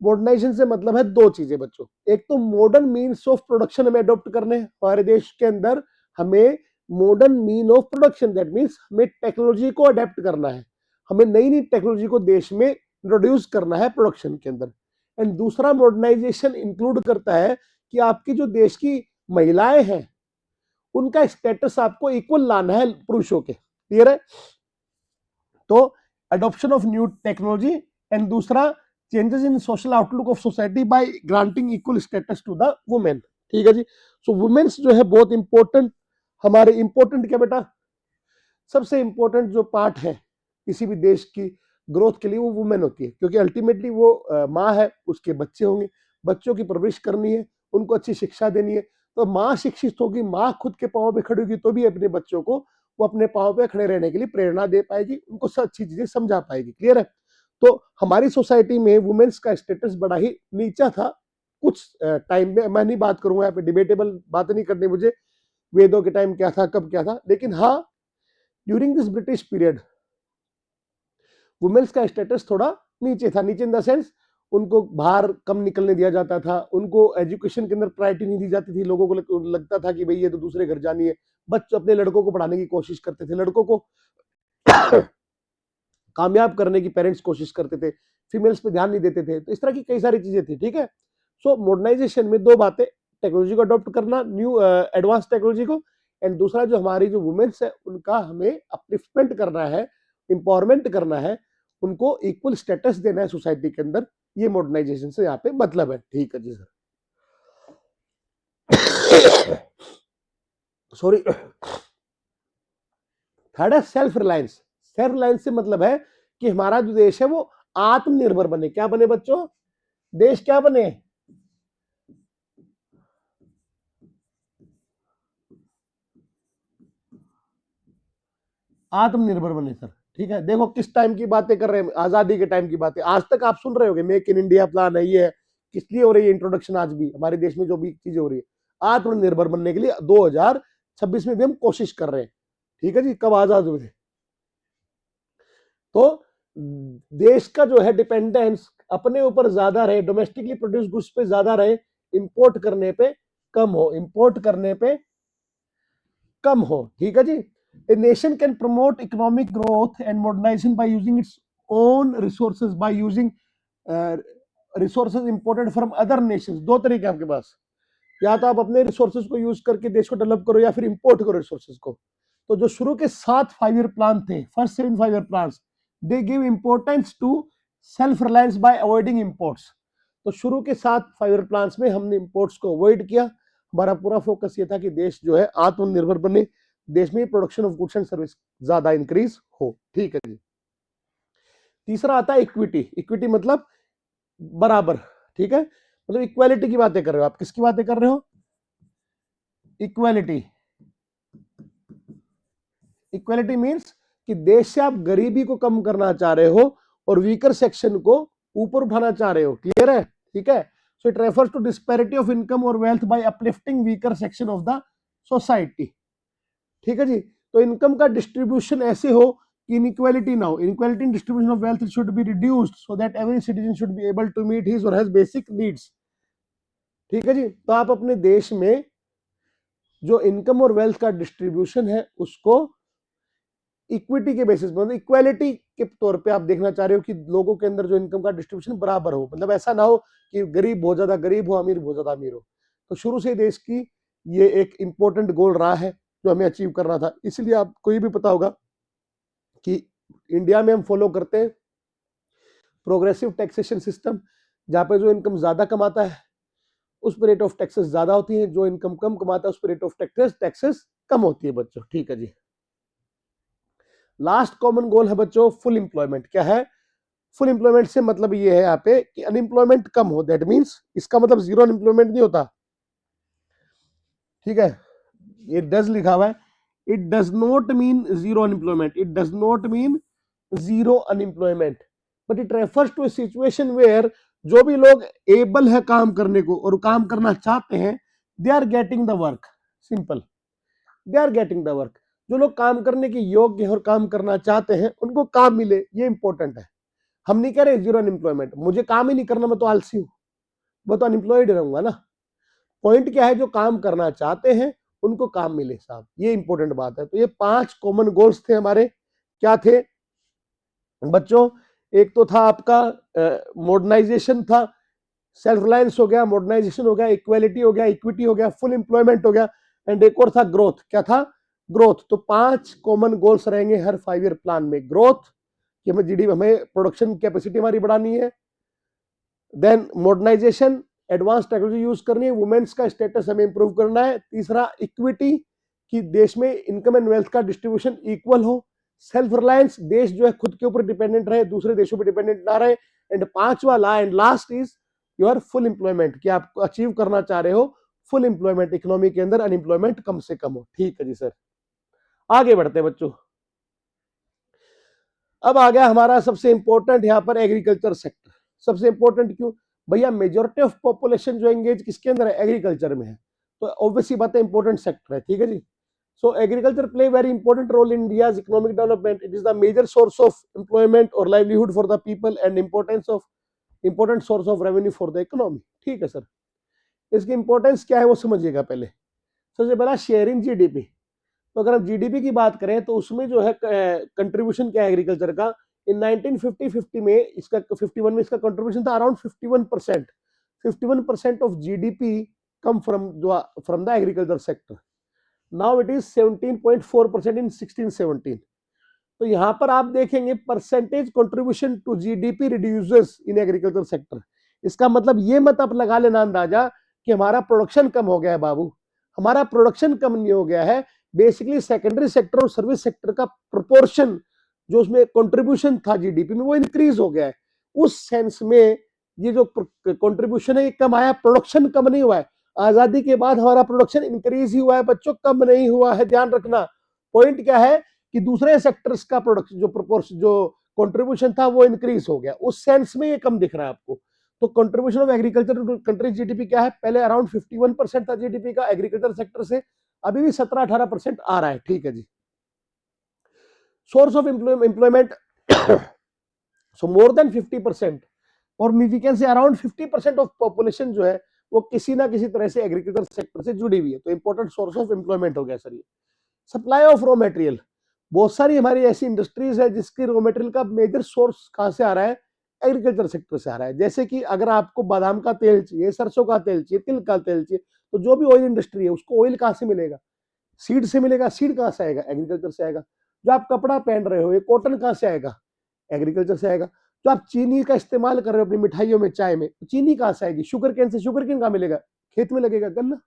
मॉडर्नाइजेशन से मतलब है दो चीजें बच्चों। एक तो मॉडर्न मीन्स ऑफ प्रोडक्शन हमें अडॉप्ट करने हैं हमारे देश के अंदर, हमें modern mean of production, that means हमें टेक्नोलॉजी को अडेप्ट करना है, हमें नई नई टेक्नोलॉजी को देश में इंट्रोड्यूस करना है प्रोडक्शन के अंदर। एंड दूसरा मॉडर्नाइजेशन इंक्लूड करता है कि आपकी जो देश की महिलाएं हैं उनका स्टेटस आपको इक्वल लाना है पुरुषों के। क्लियर है? तो adoption of new technology, and दूसरा changes in social outlook of society by granting equal status to the women. ठीक है जी। सो वुमेन्स जो है बहुत इंपॉर्टेंट, हमारे इंपॉर्टेंट क्या बेटा? सबसे इंपॉर्टेंट जो पार्ट है किसी भी देश की ग्रोथ के लिए वो वुमेन होती है, क्योंकि अल्टीमेटली वो माँ है, उसके बच्चे होंगे, बच्चों की परवरिश करनी है, उनको अच्छी शिक्षा देनी है। तो माँ शिक्षित होगी, माँ खुद के पाँव पे खड़ी होगी, तो भी अपने बच्चों को वो अपने पाँव पे खड़े रहने के लिए प्रेरणा दे पाएगी, उनको सब अच्छी चीजें समझा पाएगी। क्लियर है? तो हमारी सोसाइटी में वुमेन्स का स्टेटस बड़ा ही नीचा था कुछ टाइम में। मैं नहीं बात करूंगा यहाँ पे, डिबेटेबल बात नहीं करनी मुझे, वेदों के टाइम क्या था, कब क्या था, लेकिन हाँ during this British period women's का स्टेटस थोड़ा नीचे था। नीचे इन द सेंस उनको बाहर कम निकलने दिया जाता था, उनको एजुकेशन के अंदर प्रायोरिटी नहीं दी जाती थी, लोगों को लगता था कि भाई ये तो दूसरे घर जानी है। बच्चे अपने लड़कों को पढ़ाने की कोशिश करते थे, लड़कों को कामयाब करने की पेरेंट्स कोशिश करते थे, फीमेल्स पे ध्यान नहीं देते थे। तो इस तरह की कई सारी चीजें थी। ठीक है? सो मॉडर्नाइजेशन में दो बातें, टेक्नोलॉजी को अडॉप्ट करना, न्यू एडवांस टेक्नोलॉजी को, एंड दूसरा जो हमारी जो वुमेन्स है उनका हमें अपलिफ्टमेंट करना है, इंपावरमेंट करना है, उनको इक्वल स्टेटस देना है सोसाइटी के अंदर, ये मॉडर्नाइजेशन से यहाँ पे मतलब है। ठीक है जी सर, सॉरी। थर्ड है सेल्फ रिलायंस। सेल्फ रिलायंस से मतलब है कि हमारा जो देश है वो आत्मनिर्भर बने। क्या बने बच्चों? देश क्या बने? आत्मनिर्भर बने सर। ठीक है, देखो किस टाइम की बातें कर रहे हैं, आजादी के टाइम की बातें। आज तक आप सुन रहे होगे मेक इन इंडिया प्लान है, ये है, किस लिए हो रही है इंट्रोडक्शन? आज भी हमारे देश में जो भी चीजें हो रही है आत्मनिर्भर बनने के लिए 2026 में भी हम कोशिश कर रहे हैं। ठीक है जी, कब आजाद हुए थे? तो देश का जो है डिपेंडेंस अपने ऊपर ज्यादा रहे, डोमेस्टिकली प्रोड्यूस गुड्स पे ज्यादा रहे, इंपोर्ट करने पे कम हो, इंपोर्ट करने पे कम हो। ठीक है जी। A nation can promote economic growth and modernization by using its own resources, by using uh, resources imported from other nations। दो तरीके आपके पास, या तो आप अपने रिसोर्सेज को यूज करके देश को डेवलप करो या फिर इंपोर्ट करो रिसोर्सेज को। तो जो शुरू के 7 5 ईयर प्लान थे, first 7 5 year plan, they give importance to self reliance by avoiding imports. तो शुरू के 7 5 ईयर प्लान में हमने इंपोर्ट्स को अवॉइड किया। हमारा पूरा फोकस ये था कि देश जो है आत्मनिर्भर बने, देश में production of goods and service ज्यादा इंक्रीज हो। ठीक है जी। तीसरा आता है इक्विटी। इक्विटी मतलब बराबर। ठीक है, मतलब इक्वालिटी की बातें कर रहे हो आप। किसकी बातें कर रहे हो? इक्वालिटी। इक्वालिटी मींस कि देश से आप गरीबी को कम करना चाह रहे हो और वीकर सेक्शन को ऊपर उठाना चाह रहे हो। क्लियर है? ठीक है। So it refers to disparity of income और wealth by uplifting weaker section of the society. ठीक है जी। तो इनकम का डिस्ट्रीब्यूशन ऐसे हो कि इनइक्वालिटी ना हो। Inequality in distribution of wealth should be reduced so that every citizen should be able to meet his और हर बेसिक नीड्स। ठीक है जी। तो आप अपने देश में जो इनकम और वेल्थ का डिस्ट्रीब्यूशन है उसको इक्विटी के बेसिस पर, इक्वालिटी के तौर पे आप देखना चाह रहे हो कि लोगों के अंदर जो इनकम का डिस्ट्रीब्यूशन बराबर हो। मतलब ऐसा ना हो कि गरीब बहुत ज्यादा गरीब हो, अमीर बहुत ज्यादा अमीर हो। तो शुरू से देश की ये एक इंपॉर्टेंट गोल रहा है जो हमें अचीव करना था। इसलिए आपको ये भी पता होगा कि इंडिया में हम फॉलो करते हैं प्रोग्रेसिव टैक्सेशन सिस्टम, जहां पे जो इनकम ज्यादा कमाता है उस पर रेट ऑफ टैक्सेस ज्यादा होती है, जो इनकम कम कमाता है उस पर रेट ऑफ टैक्सेस कम होती है बच्चों। ठीक है जी। लास्ट कॉमन गोल है बच्चों फुल एम्प्लॉयमेंट। क्या है फुल एम्प्लॉयमेंट? से मतलब ये है यहाँ पे कि अनएम्प्लॉयमेंट कम हो। दैट मींस इसका मतलब जीरो अनएम्प्लॉयमेंट नहीं होता। ठीक है, ये डज लिखा हुआ है। It does not mean zero unemployment, it does not mean zero unemployment, but it refers to a situation where जो भी लोग एबल है काम करने को और काम करना चाहते हैं, they are getting the work. Simple, they are getting the work. जो लोग काम करने के योग्य और काम करना चाहते हैं उनको काम मिले, ये इंपॉर्टेंट है। हम नहीं कह रहे जीरो अनएम्प्लॉयमेंट, मुझे काम ही नहीं करना, मैं तो आलसी हूं, मैं तो अनएम्प्लॉयड रहूंगा ना। पॉइंट क्या है, जो काम करना चाहते हैं उनको काम मिले साहब, ये इंपॉर्टेंट बात है। तो ये 5 कॉमन गोल्स थे हमारे। क्या थे बच्चों? एक तो था आपका मॉडर्नाइजेशन था, सेल्फ रिलायंस हो गया, मॉडर्नाइजेशन हो गया, इक्वालिटी हो गया, इक्विटी हो गया, फुल एम्प्लॉयमेंट हो गया, एंड एक और था ग्रोथ। क्या था? ग्रोथ। तो 5 कॉमन गोल्स रहेंगे हर 5 ईयर प्लान में। ग्रोथ कि हमें जीडीपी, हमें प्रोडक्शन कैपेसिटी हमारी बढ़ानी है। Then modernization, advance technology use करनी है, वुमेन्स का स्टेटस हमें इंप्रूव करना है। तीसरा इक्विटी कि देश में इनकम एंड वेल्थ का डिस्ट्रीब्यूशन इक्वल हो। सेल्फ रिलायंस, देश जो है खुद के ऊपर डिपेंडेंट रहे, दूसरे देशों पर डिपेंडेंट ना रहे। एंड पांचवा ला and last is your full employment कि आप अचीव करना चाह रहे हो फुल एम्प्लॉयमेंट, इकोनॉमी के अंदर अनएम्प्लॉयमेंट कम से कम हो। ठीक है जी सर, आगे बढ़ते हैं बच्चों। अब आ गया हमारा सबसे इंपॉर्टेंट यहाँ पर एग्रीकल्चर सेक्टर। सबसे इंपॉर्टेंट क्यों भैया? मेजोरिटी ऑफ पॉपुलेशन जो एंगेज किसके अंदर है? एग्रीकल्चर में है। तो ऑब्वियसली बात है इंपॉर्टेंट सेक्टर है। ठीक है जी। So agriculture play very important role in India's economic development. It is the major source of employment और livelihood for the people and important source of revenue for the economy. ठीक है सर, इसकी इंपॉर्टेंस क्या है वो समझिएगा पहले। सबसे पहला शेयरिंग जीडीपी। तो अगर हम जीडीपी की बात करें तो उसमें जो है कंट्रीब्यूशन क्या है एग्रीकल्चर का? इन 1950 में इसका 51 में इसका कंट्रीब्यूशन था around 51%। 51% of GDP come from the agriculture sector. Now it is 17.4% in 16-17। तो यहां पर आप देखेंगे percentage contribution to GDP reduces in agriculture sector. इसका मतलब ये मत आप लगा लेना अंदाजा कि हमारा प्रोडक्शन कम हो गया है बाबू, हमारा प्रोडक्शन कम नहीं हो गया है, बेसिकली सेकेंडरी सेक्टर और सर्विस सेक्टर का प्रोपोर्शन जो उसमें कंट्रीब्यूशन था जीडीपी में वो इंक्रीज हो गया है। उस सेंस में ये जो कंट्रीब्यूशन है ये कम आया, प्रोडक्शन कम नहीं हुआ है। आजादी के बाद हमारा प्रोडक्शन इंक्रीज ही हुआ है बच्चों, कम नहीं हुआ है। ध्यान रखना, पॉइंट क्या है कि दूसरे सेक्टर्स का प्रोडक्शन जो प्रोपोर्शन जो कंट्रीब्यूशन था वो इंक्रीज हो गया, उस सेंस में ये कम दिख रहा है आपको। तो contribution of agriculture to country GDP क्या है, पहले अराउंड 51% था जीडीपी का एग्रीकल्चर सेक्टर से, अभी भी 17-18% आ रहा है। ठीक है जी। Source of employment, so more than 50% और we can say around 50% of population जो है वो किसी ना किसी तरह से एग्रीकल्चर सेक्टर से जुड़ी हुई है, तो इंपॉर्टेंट सोर्स ऑफ एम्प्लॉयमेंट हो गया सर ये। सप्लाई ऑफ रॉ मटेरियल, बहुत सारी हमारी ऐसी इंडस्ट्रीज है जिसकी रॉ मटेरियल का मेजर सोर्स कहां से आ रहा है, एग्रीकल्चर सेक्टर से आ रहा है। जैसे कि अगर आपको बादाम का तेल चाहिए, सरसों का तेल चाहिए, तिल का तेल चाहिए, तो जो भी ऑयल इंडस्ट्री है उसको ऑयल कहां से मिलेगा, सीड से मिलेगा। सीड कहां से आएगा, एग्रीकल्चर से आएगा। जो आप कपड़ा पहन रहे हो ये कॉटन कहां से आएगा, एग्रीकल्चर से आएगा। जो आप चीनी का इस्तेमाल कर रहे हो अपनी मिठाइयों में, चाय में, चीनी कहां से आएगी, शुगर केन से। शुगर केन कहां मिलेगा, खेत में लगेगा, गन्ना।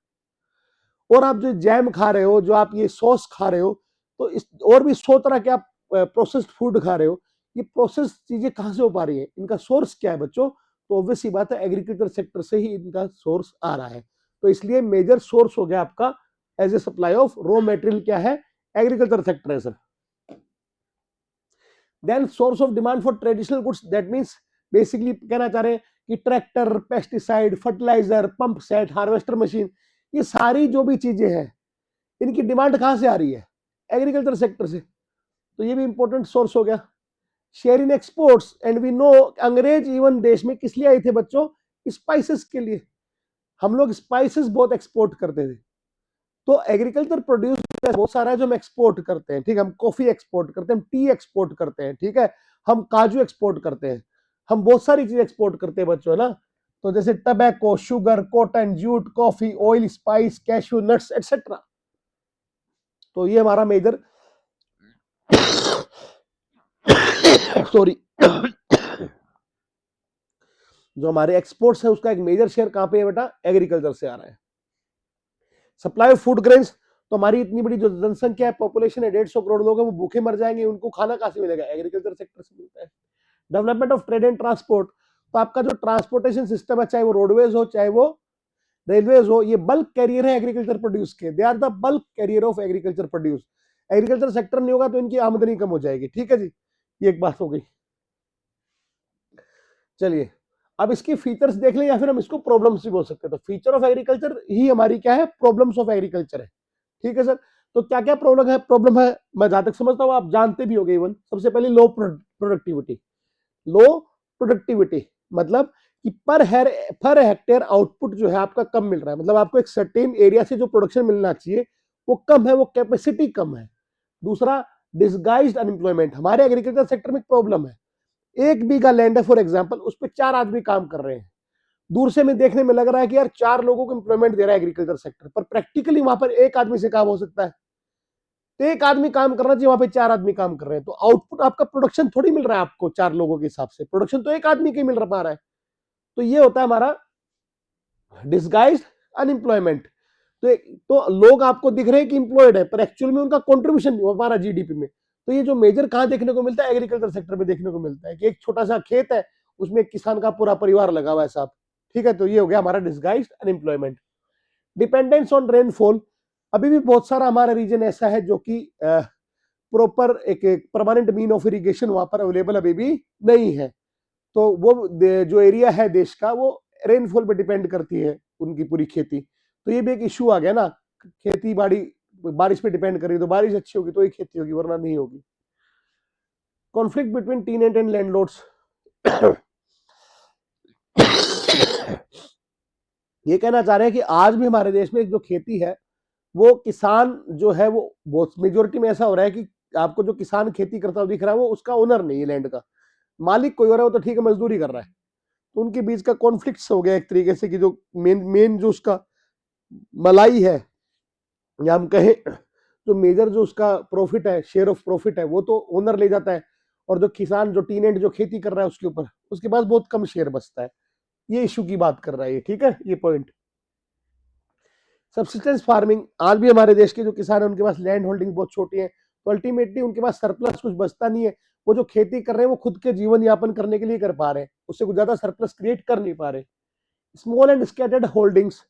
और आप जो जैम खा रहे हो, जो आप ये सॉस खा रहे हो, तो इस और भी 100 तरह के आप प्रोसेस्ड फूड खा रहे हो, ये प्रोसेस चीजें कहां से हो पा रही है, इनका सोर्स क्या है बच्चों, तो ऑब्वियस सी बात है एग्रीकल्चर सेक्टर से ही इनका सोर्स आ रहा है। तो इसलिए मेजर सोर्स हो गया आपका as a supply of raw material क्या है, एग्रीकल्चर सेक्टर है sir. Then source of demand for traditional goods, that means basically कहना चाह रहे हैं कि tractor, pesticide, fertilizer, pump set, harvester machine, ये सारी जो भी चीजें हैं इनकी डिमांड कहां से आ रही है, एग्रीकल्चर सेक्टर से, तो ये भी इंपॉर्टेंट सोर्स हो गया। Share in exports, and we know अंग्रेज इवन देश में किस लिए आए थे बच्चों, स्पाइसेस के लिए। हम लोग स्पाइसेस बहुत एक्सपोर्ट करते थे, तो एग्रीकल्चर प्रोड्यूस बहुत सारा है जो हम एक्सपोर्ट करते हैं। ठीक है, हम कॉफी एक्सपोर्ट करते हैं, हम टी एक्सपोर्ट करते हैं, ठीक है, हम काजू एक्सपोर्ट करते हैं, हम बहुत सारी चीज एक्सपोर्ट करते हैं बच्चों, है ना। तो जैसे tobacco, sugar, cotton, jute, coffee, oil, spice, cashew nuts etcetera. तो ये हमारा मेजर सॉरी जो हमारे एक्सपोर्ट्स है उसका एक मेजर शेयर कहां पे है बेटा, एग्रीकल्चर से आ रहा है। सप्लाई ऑफ फूड ग्रेन्स, तो हमारी इतनी बड़ी जो जनसंख्या है, पॉपुलेशन है 150 करोड़ लोग हैं, वो भूखे मर जाएंगे, उनको खाना कहां से मिलेगा, एग्रीकल्चर सेक्टर से मिलता है। Development of trade and transport, तो आपका जो ट्रांसपोर्टेशन सिस्टम है, चाहे वो रोडवेज हो चाहे वो रेलवेज हो, ये बल्क कैरियर है एग्रीकल्चर प्रोड्यूस के, they are the bulk carrier of agriculture produce. Agriculture sector नहीं होगा तो इनकी आमदनी कम हो जाएगी। ठीक है जी, ये एक बात हो गई। चलिए अब इसकी फीचर्स देख लें या फिर हम इसको प्रॉब्लम्स भी बोल सकते हैं। तो फीचर ऑफ एग्रीकल्चर ही हमारी क्या है, प्रॉब्लम्स ऑफ एग्रीकल्चर है। ठीक है सर, तो क्या क्या प्रॉब्लम है मैं जहां तक समझता हूं आप जानते भी हो गए इवन। सबसे पहले लो प्रोडक्टिविटी, लो प्रोडक्टिविटी मतलब कि पर हेक्टेयर आउटपुट जो है आपका कम मिल रहा है, मतलब आपको एक सर्टेन एरिया से जो प्रोडक्शन मिलना चाहिए वो कम है, वो कैपेसिटी कम है। दूसरा, डिसगाइज्ड अनएम्प्लॉयमेंट, हमारे एग्रीकल्चर सेक्टर में एक प्रॉब्लम है। 1 बीघा लैंड है फॉर एग्जांपल, उस पर 4 आदमी काम कर रहे हैं। दूर से में देखने में लग रहा है कि यार 4 लोगों को एम्प्लॉयमेंट दे रहा है एग्रीकल्चर सेक्टर, पर प्रैक्टिकली वहां पर 1 आदमी से काम हो सकता है। तो 1 आदमी काम करना चाहिए, वहां पे 4 आदमी काम कर रहे हैं, तो आउटपुट आपका प्रोडक्शन थोड़ी मिल रहा है आपको 4 लोगों के हिसाब से, प्रोडक्शन तो 1 आदमी के मिल पा रहा है। तो ये होता है हमारा डिसगाइज्ड अनएम्प्लॉयमेंट। तो लोग आपको दिख रहे हैं कि इंप्लॉयड है, पर एक्चुअल में उनका कंट्रीब्यूशन नहीं हो पा रहा जीडीपी में। तो ये जो मेजर कहां देखने को मिलता है, एग्रीकल्चर सेक्टर में देखने को मिलता है कि एक छोटा सा खेत है, उसमें एक किसान का पूरा परिवार लगा हुआ है साहब। ठीक है, तो ये हो गया हमारा disguised unemployment. Dependence on rainfall, अभी भी बहुत सारा हमारा रीजन ऐसा है जो कि प्रॉपर एक परमानेंट मीन ऑफ इरिगेशन वहां पर अवेलेबल अभी भी नहीं है। तो वो जो एरिया है देश का वो रेनफॉल पे डिपेंड करती है उनकी पूरी खेती। तो ये भी एक इश्यू आ गया ना, खेती बाड़ी बारिश पे डिपेंड करेगी, तो बारिश अच्छी होगी तो ही खेती होगी, वरना नहीं होगी। कॉन्फ्लिक्ट बिटवीन टीनेंट एंड लैंडलॉर्ड्स, ये कहना चाह रहे हैं कि आज भी हमारे देश में जो खेती है वो किसान जो है वो बहुत मेजोरिटी में ऐसा हो रहा है कि आपको जो किसान खेती करता हुआ दिख रहा है वो उसका ओनर नहीं है लैंड का, मालिक कोई हो रहा है, वो तो ठीक है मजदूरी कर रहा है। तो उनके बीच का कॉन्फ्लिक्ट हो गया एक तरीके से कि जो मेन जो उसका मलाई है, या हम कहें जो मेजर जो उसका प्रॉफिट है, शेयर ऑफ प्रॉफिट है, वो तो ओनर ले जाता है, और जो किसान जो टीनेंट जो खेती कर रहा है उसके ऊपर उसके पास बहुत कम शेयर बचता है। ये इशू की बात कर रहा है ये, ठीक है, ये पॉइंट। सब्सिस्टेंस फार्मिंग, आज भी हमारे देश के जो किसान है उनके पास लैंड होल्डिंग बहुत छोटी है, तो अल्टीमेटली उनके पास सरप्लस कुछ बचता नहीं है। वो जो खेती कर रहे हैं वो खुद के जीवन यापन करने के लिए कर पा रहे हैं, उससे कुछ ज्यादा सरप्लस क्रिएट कर नहीं पा रहे। स्मॉल एंड स्कैटर्ड होल्डिंग्स,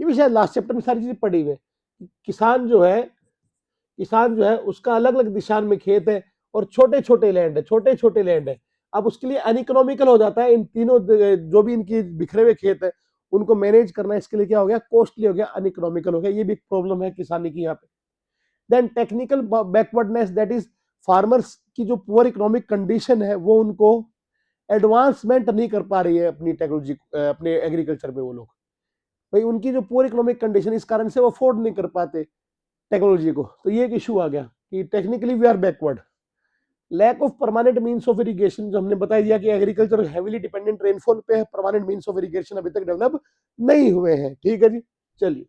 ये भी शायद लास्ट चैप्टर में सारी चीजें पढ़ी हुई है। किसान जो है उसका अलग अलग दिशा में खेत है और छोटे छोटे लैंड है। अब उसके लिए अनइकोनॉमिकल हो जाता है इन तीनों जो भी इनकी बिखरे हुए खेत है उनको मैनेज करना, इसके लिए क्या हो गया, कॉस्टली हो गया, अनइकोनॉमिकल हो गया। ये भी एक प्रॉब्लम है किसानी की यहाँ पे। Then technical backwardness, that is farmers की जो पुअर इकोनॉमिक कंडीशन है वो उनको एडवांसमेंट नहीं कर पा रही है अपनी टेक्नोलॉजी, अपने एग्रीकल्चर में। वो लोग भाई उनकी जो पुअर इकोनॉमिक कंडीशन, इस कारण से वो अफोर्ड नहीं कर पाते टेक्नोलॉजी को। तो ये एक इशू आ गया कि technically we are backward. Lack of permanent means of irrigation, जो हमने बता दिया कि एग्रीकल्चर हैवीली डिपेंडेंट रेनफॉल पे है, परमानेंट मीन्स ऑफ इरिगेशन अभी तक डेवलप नहीं हुए हैं, ठीक है जी। चलिए,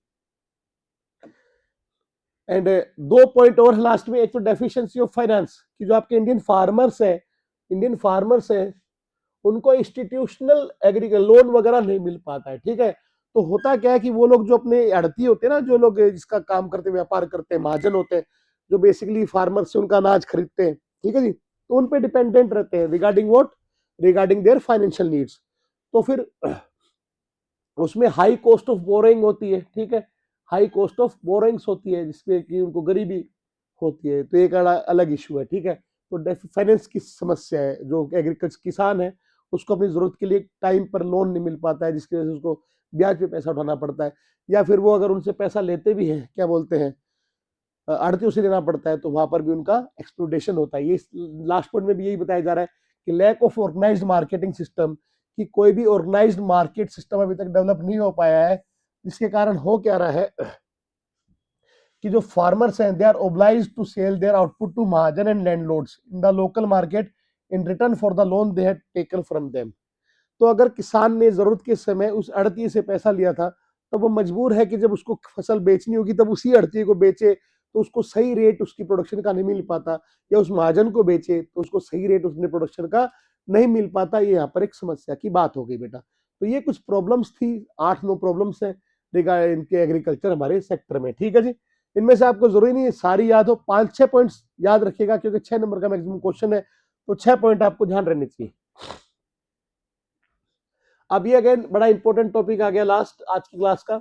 एंड दो पॉइंट और लास्ट में, एक तो डेफिशिएंसी ऑफ फाइनेंस कि जो आपके इंडियन फार्मर्स है उनको इंस्टीट्यूशनल एग्रीकल्चर लोन वगैरह नहीं मिल पाता है, ठीक है। तो होता क्या है कि वो लोग जो अपने आड़ती होते हैं ना, जो लोग इसका काम करते व्यापार करते हैं, महाजन होते हैं, जो बेसिकली फार्मर से उनका अनाज खरीदते हैं, ठीक है जी, तो उन पे डिपेंडेंट रहते हैं रिगार्डिंग देयर फाइनेंशियल नीड्स। तो फिर उसमें हाई कॉस्ट ऑफ बोरोइंग होती है, ठीक है, हाई कॉस्ट ऑफ बोरोइंग्स होती है जिसमें कि उनको गरीबी होती है। तो एक अलग इशू है, ठीक है। तो फाइनेंस की समस्या है, जो एग्रीकल्चर किसान है उसको अपनी जरूरत के लिए टाइम पर लोन नहीं मिल पाता है, जिसकी वजह से उसको ब्याज पे पैसा उठाना पड़ता है, या फिर वो अगर उनसे पैसा लेते भी हैं, क्या बोलते हैं, आड़तियों से लेना पड़ता है, तो वहां पर भी उनका एक्सप्लोटेशन होता है। ये लास्ट पॉइंट में भी यही बताया जा रहा है कि lack of organized marketing system, कि कोई भी ऑर्गेनाइज्ड मार्केट सिस्टम अभी तक डेवलप नहीं हो पाया है, जिसके कारण हो क्या रहा है कि जो फार्मर्स हैं they are obliged to sell their output to mahajan and landlords in the local market in return for the loan they had taken from them. तो अगर किसान ने जरूरत के समय उस अड़ती से पैसा लिया था, तो वो मजबूर है कि जब उसको फसल बेचनी होगी तब उसी अड़ती को बेचे, तो उसको सही रेट उसकी प्रोडक्शन का नहीं मिल पाता, या उस महाजन को बेचे तो उसको सही रेट उसने प्रोडक्शन का नहीं मिल पाता। ये यहाँ पर एक समस्या की बात हो गई बेटा। तो ये कुछ प्रॉब्लम्स थी, 8-9 प्रॉब्लम्स है रिगार्डिंग इनके एग्रीकल्चर हमारे सेक्टर में, ठीक है जी। इनमें से आपको जरूरी नहीं है सारी याद हो, 5-6 पॉइंट्स याद रखिएगा क्योंकि 6 नंबर का मैक्सिमम क्वेश्चन है, तो 6 पॉइंट आपको ध्यान रहने चाहिए। अब ये अगेन बड़ा इंपॉर्टेंट टॉपिक आ गया लास्ट आज की क्लास का,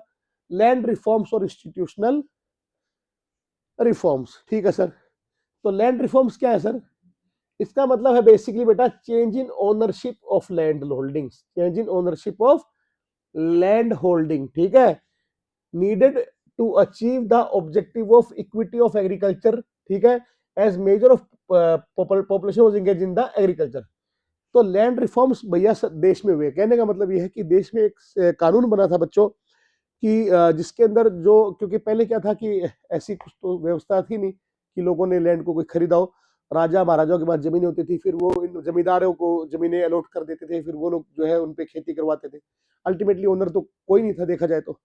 लैंड रिफॉर्म्स और इंस्टीट्यूशनल रिफॉर्म्स, ठीक है सर। तो लैंड रिफॉर्म्स क्या है सर? इसका मतलब है बेसिकली बेटा change in ownership of land holdings, change in ownership of land holding, ठीक है, needed to achieve the objective of equity of agriculture, ठीक है, as major of population was engage in the agriculture. तो लैंड रिफॉर्म्स भैया देश में हुए, कहने का मतलब यह है कि देश में एक कानून बना था बच्चों कि जिसके अंदर जो, क्योंकि पहले क्या था कि ऐसी कुछ तो व्यवस्था थी नहीं कि लोगों ने लैंड को कोई खरीदा हो। राजा महाराजाओं के पास जमीन होती थी, फिर वो इन जमींदारों को जमीनें अलॉट कर देते थे, फिर वो लोग जो है उन पे खेती करवाते थे। अल्टीमेटली ओनर तो कोई नहीं था देखा जाए तो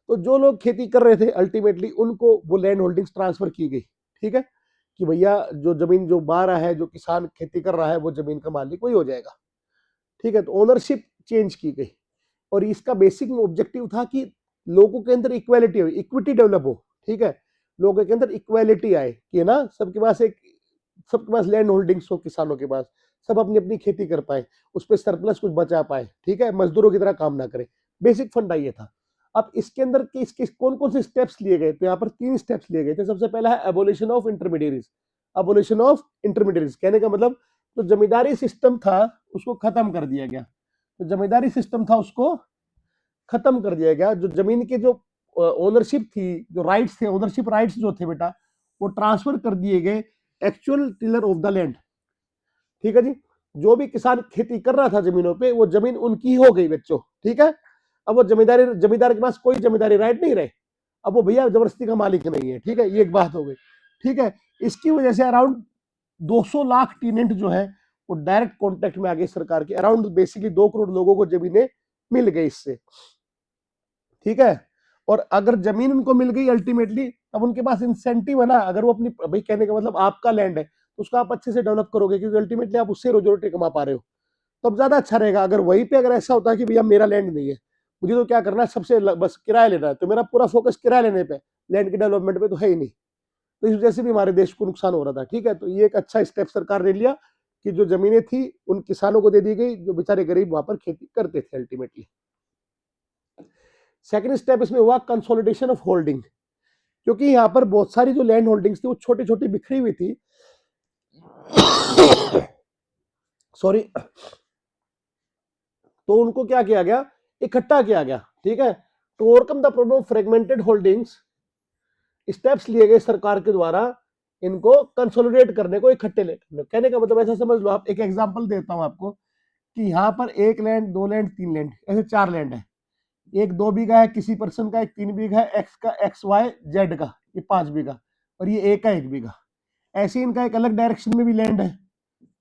जो लोग खेती कर रहे थे अल्टीमेटली उनको वो लैंड होल्डिंग्स ट्रांसफर की गई, ठीक है, कि भैया जो जमीन जो बा रहा है, जो किसान खेती कर रहा है, वो जमीन का मालिक वही हो जाएगा, ठीक है। तो ओनरशिप चेंज की गई और इसका बेसिक ऑब्जेक्टिव था कि लोगों के अंदर इक्वालिटी हो, इक्विटी डेवलप हो, ठीक है, लोगों के अंदर इक्वालिटी आए कि ना सबके पास लैंड होल्डिंग्स हो, किसानों के पास सब अपनी अपनी खेती कर पाए, उस पर सरप्लस कुछ बचा पाए, ठीक है, मजदूरों की तरह काम ना करे। बेसिक फंडा ये था। अब इसके अंदर किस कौन कौन से स्टेप्स लिए गए, तो यहाँ पर 3 स्टेप्स लिए गए थे। सबसे पहला है abolition of intermediaries. Abolition of intermediaries कहने का मतलब तो जमींदारी सिस्टम था उसको खत्म कर दिया गया। तो जमींदारी सिस्टम था उसको खत्म कर दिया गया। जो जमीन के जो ओनरशिप थी, जो राइट्स थे, ओनरशिप राइट्स जो थे बेटा, वो ट्रांसफर कर दिए गए actual tiller of the land, ठीक है जी। जो भी किसान खेती कर रहा था जमीनों पे, वो जमीन उनकी हो गई बच्चों, ठीक है। अब वो जमींदार के पास कोई जमींदारी राइट नहीं रहे, अब वो भैया जबरदस्ती का मालिक नहीं है, ठीक है, ये एक बात हो गई, ठीक है। इसकी वजह से अराउंड 200 लाख टीनेंट जो है वो डायरेक्ट कॉन्टेक्ट में आ गए सरकार के। अराउंड बेसिकली 2 करोड़ लोगों को जमीनें मिल गई इससे, ठीक है। और अगर जमीन उनको मिल गई अल्टीमेटली, तब उनके पास इंसेंटिव है ना, अगर वो अपनी, भाई कहने का मतलब आपका लैंड है तो उसका आप अच्छे से डेवलप करोगे, क्योंकि अल्टीमेटली आप उससे रोजी रोटी कमा पा रहे हो, तो अब ज्यादा अच्छा रहेगा। अगर वहीं पे अगर ऐसा होता है कि भैया मेरा लैंड नहीं है, मुझे तो क्या करना है, सबसे बस किराया लेना है, तो मेरा पूरा फोकस किराया लेने पे, लैंड के डेवलपमेंट पे तो है ही नहीं। तो इस वजह से भी हमारे देश को नुकसान हो रहा था। ठीक है, तो ये एक अच्छा स्टेप सरकार ने लिया कि जो जमीनें थी उन किसानों को दे दी गई जो बेचारे गरीब वहां पर खेती करते थे अल्टीमेटली। सेकंड स्टेप इसमें हुआ कंसोलिडेशन ऑफ होल्डिंग, क्योंकि यहाँ पर बहुत सारी जो लैंड होल्डिंग्स थी वो छोटी छोटी बिखरी हुई थी सॉरी, तो उनको क्या किया गया, इकट्ठा किया गया। ठीक है, to overcome the problem of fragmented holdings, steps लिए गए सरकार के द्वारा इनको कंसोलिडेट करने को, इकट्ठे लेकर। कहने का मतलब ऐसा समझ लो, आप एक एग्जांपल देता हूं आपको कि यहाँ पर एक लैंड, दो लैंड, तीन लैंड, ऐसे चार लैंड है। एक 2 बीघा है किसी पर्सन का, एक 3 बीघा है एक्स का, एक्स वाई जेड का, ये 5 बीघा, और ये ए का 1 बीघा। ऐसे इनका एक अलग डायरेक्शन में भी लैंड है,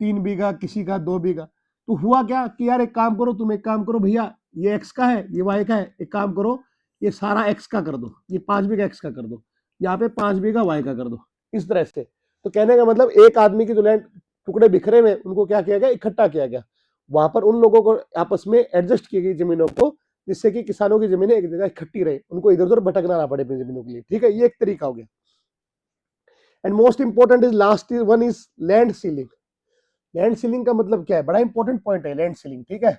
3 बीघा किसी का, 2 बीघा। तो हुआ क्या कि यार एक काम करो, तुम एक काम करो भैया, ये एक्स का है, ये वाई का है, एक काम करो ये सारा एक्स का कर दो, ये 5 बीघा एक्स का कर दो, यहाँ पे 5 बीघा वाई का कर दो, इस तरह से। तो कहने का मतलब एक आदमी की जो लैंड टुकड़े बिखरे हुए, उनको क्या किया गया, इकट्ठा किया गया। वहां पर उन लोगों को आपस में एडजस्ट की गई जमीनों को, जिससे कि किसानों की जमीनें एक जगह इकट्ठी रहे, उनको इधर उधर भटकना ना पड़े अपनी जमीनों के लिए। ठीक है, ये एक तरीका हो गया। And most important is last one is land ceiling. Land ceiling का मतलब क्या है, बड़ा इंपॉर्टेंट पॉइंट है लैंड सीलिंग। ठीक है,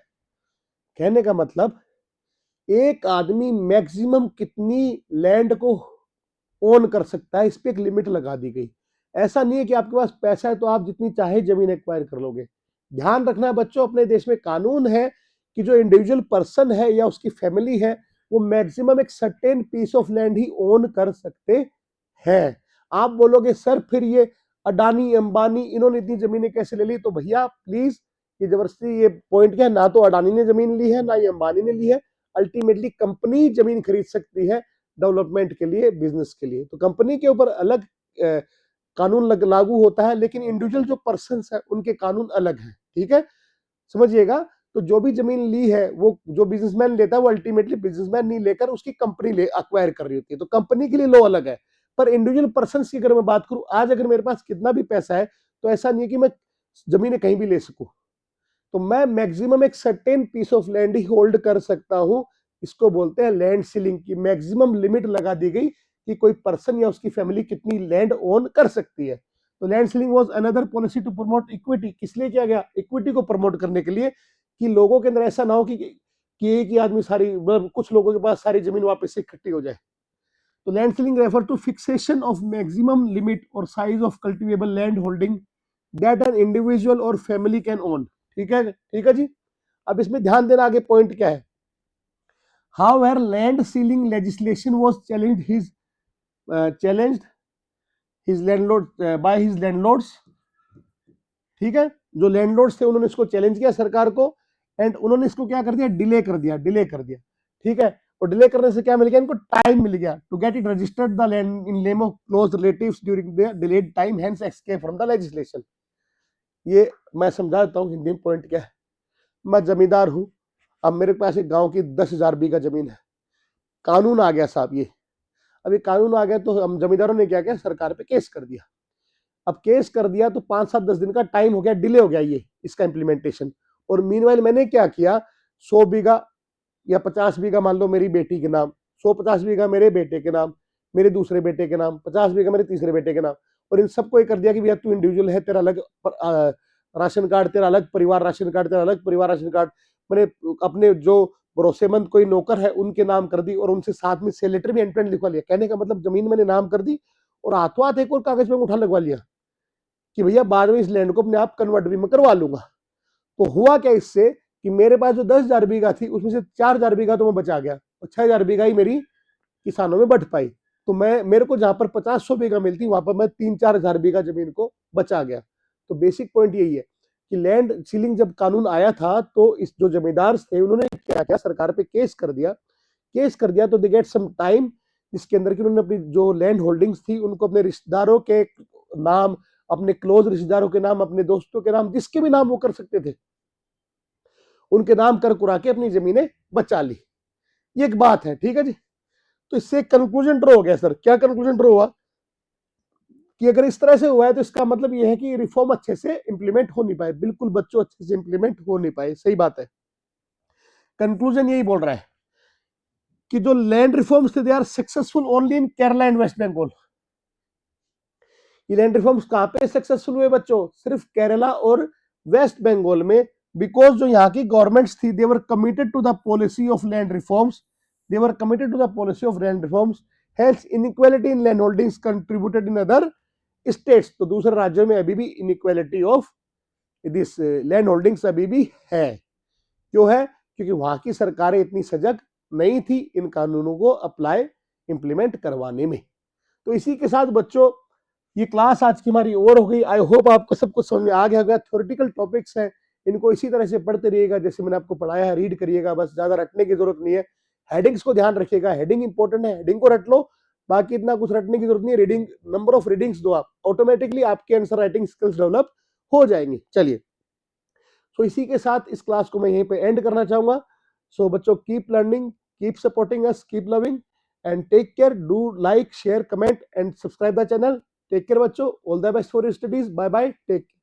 कहने का मतलब एक आदमी मैक्सिमम कितनी लैंड को ओन कर सकता है, इस पे एक लिमिट लगा दी गई। ऐसा नहीं है कि आपके पास पैसा है तो आप जितनी चाहे जमीन एक्वायर कर लोगे। ध्यान रखना है बच्चों, अपने देश में कानून है कि जो इंडिविजुअल पर्सन है या उसकी फैमिली है, वो मैक्सिमम एक सर्टेन पीस ऑफ लैंड ही ओन कर सकते हैं। आप बोलोगे सर फिर ये अडानी अंबानी इन्होंने इतनी जमीनें कैसे ले ली, तो भैया प्लीज ये जबरदस्ती, ये पॉइंट क्या है, ना तो अडानी ने जमीन ली है ना ये अंबानी ने ली है। अल्टीमेटली कंपनी जमीन खरीद सकती है डेवलपमेंट के लिए, बिजनेस के लिए। तो कंपनी के ऊपर अलग कानून लागू होता है, लेकिन इंडिविजुअल जो पर्सन है उनके कानून अलग है। ठीक है, समझिएगा। तो जो भी जमीन ली है, वो जो बिजनेसमैन लेता है वो अल्टीमेटली बिजनेसमैन नहीं लेकर उसकी कंपनी ले अक्वायर कर रही होती है, तो कंपनी के लिए लॉ अलग है। पर इंडिविजुअल पर्सन की अगर मैं बात करूं, आज अगर मेरे पास कितना भी पैसा है, तो ऐसा नहीं है कि मैं जमीनें कहीं भी ले सकूं, तो मैं मैक्सिमम एक सर्टेन पीस ऑफ लैंड ही होल्ड कर सकता हूं। इसको बोलते हैं लैंड सीलिंग की मैक्सिमम लिमिट लगा दी गई कि कोई पर्सन या उसकी फैमिली कितनी लैंड ओन कर सकती है। तो land ceiling was another policy to promote equity. किस लिए किया गया, इक्विटी को प्रमोट करने के लिए, कि लोगों के अंदर ऐसा ना हो कि एक ही आदमी सारी, मतलब कुछ लोगों के पास सारी जमीन वापस से इकट्ठी हो जाए। तो land ceiling refer to fixation of maximum limit और size of cultivable land holding that an individual और फैमिली कैन ओन। ठीक है, ठीक है जी। अब इसमें ध्यान देना, आगे पॉइंट क्या है। However, land ceiling legislation was challenged his landlord by his landlords। ठीक है, जो लैंडलॉर्ड्स थे उन्होंने इसको चैलेंज किया सरकार को, एंड उन्होंने इसको क्या कर दिया, डिले कर दिया, डिले कर दिया। ठीक है, और डिले करने से क्या मिल गया इनको, टाइम मिल गया to get it registered the land in name of close relatives during the delayed time, hence escape from the legislation. ये मैं समझा देता हूँ हिंदी में पॉइंट क्या है। मैं जमींदार हूं, अब मेरे पास एक गांव की 10,000 बीघा जमीन है, कानून आ गया साहब ये, अब ये कानून आ गया तो हम जमींदारों ने क्या किया, सरकार पे केस कर दिया। अब केस कर दिया तो 5-7-10 दिन का टाइम हो गया, डिले हो गया ये इसका इंप्लीमेंटेशन। और मीनवाइल मैंने क्या किया, 100 बीघा या 50 बीघा मान लो मेरी बेटी के नाम, 150 बीघा मेरे बेटे के नाम, मेरे दूसरे बेटे के नाम, 50 बीघा मेरे तीसरे बेटे के नाम, और इन सबको ये कर दिया कि भैया तू इंडिविजुअल है, तेरा अलग राशन कार्ड, तेरा अलग परिवार राशन कार्ड, तेरा अलग परिवार राशन कार्ड। मैंने अपने जो भरोसेमंद कोई नौकर है उनके नाम कर दी, और उनसे साथ में सेल लेटर भी एंड टू एंड लिखवा लिया। कहने का मतलब जमीन मैंने नाम कर दी, और हाथों हाथ एक और कागज में उठा लगवा लिया कि भैया बाद में इस लैंड को अपने आप कन्वर्ट भी मैं करवा लूंगा। तो हुआ क्या इससे कि मेरे पास जो 10,000 बीघा थी उसमें से 4,000 बीघा तो मैं बचा गया, और 6,000 बीघा ही मेरी किसानों में बट पाई। तो मैं, मेरे को जहां पर 50-100 बीघा मिलती वहां पर मैं 3-4 हजार बीघा जमीन को बचा गया। तो बेसिक पॉइंट यही है कि लैंड सीलिंग जब कानून आया था तो इस जो जमींदार थे उन्होंने क्या किया, सरकार पे केस कर दिया। केस कर दिया तो दे गेट सम टाइम, जिसके अंदर कि उन्होंने अपनी जो लैंड होल्डिंग्स थी उनको अपने रिश्तेदारों के नाम, अपने क्लोज रिश्तेदारों के नाम, अपने दोस्तों के नाम, जिसके भी नाम वो कर सकते थे, उनके नाम कर कुरा के अपनी जमीनें बचा ली। ये एक बात है, ठीक है जी। तो इससे कंक्लूजन ड्रॉ हो गया। सर क्या कंक्लूजन ड्रॉ हुआ कि अगर इस तरह से हुआ है तो इसका मतलब यह है कि रिफॉर्म अच्छे से इंप्लीमेंट हो नहीं पाए, बिल्कुल बच्चों अच्छे से इंप्लीमेंट हो नहीं पाए। सही बात है। कंक्लूजन यही बोल रहा है कि जो लैंड रिफॉर्म्स थे they are successful only in Kerala and West Bengal. ये लैंड रिफॉर्म्स कहां पे सक्सेसफुल हुए बच्चों? सिर्फ केरला और वेस्ट बंगाल में, बिकॉज जो यहाँ की गवर्नमेंट्स थी they were committed to the policy of land reforms, they were committed to the policy of land reforms, hence inequality in land holdings contributed in other states. तो दूसरे राज्यों में अभी भी inequality of this land holdings अभी भी है। क्यों है? क्योंकि वहां की सरकारें इतनी सजग नहीं थी इन कानूनों को अप्लाई इंप्लीमेंट करवाने में। तो इसी के साथ बच्चों ये क्लास आज की हमारी ओवर हो गई। आई होप आपको सब कुछ समझ में आ गया होगा। थ्योरेटिकल टॉपिक्स हैं, इनको इसी तरह से पढ़ते रहिएगा जैसे मैंने आपको पढ़ाया है, रीड करिएगा, बस ज्यादा रटने की जरूरत नहीं है। हेडिंग्स को ध्यान रखिएगा, हेडिंग इंपॉर्टेंट है, हेडिंग को रट लो, बाकी इतना कुछ रटने की जरूरत नहीं है। रीडिंग, नंबर ऑफ रीडिंग्स दो आप, ऑटोमेटिकली आपके आंसर राइटिंग स्किल्स डेवलप हो जाएंगे। चलिए, सो इसी के साथ इस क्लास को मैं यहीं पे एंड करना चाहूंगा। सो बच्चों, keep learning, keep supporting us, keep loving and take care. Do like, share, comment and subscribe the channel. Take care बच्चों, all the best for your studies. Bye bye, take care.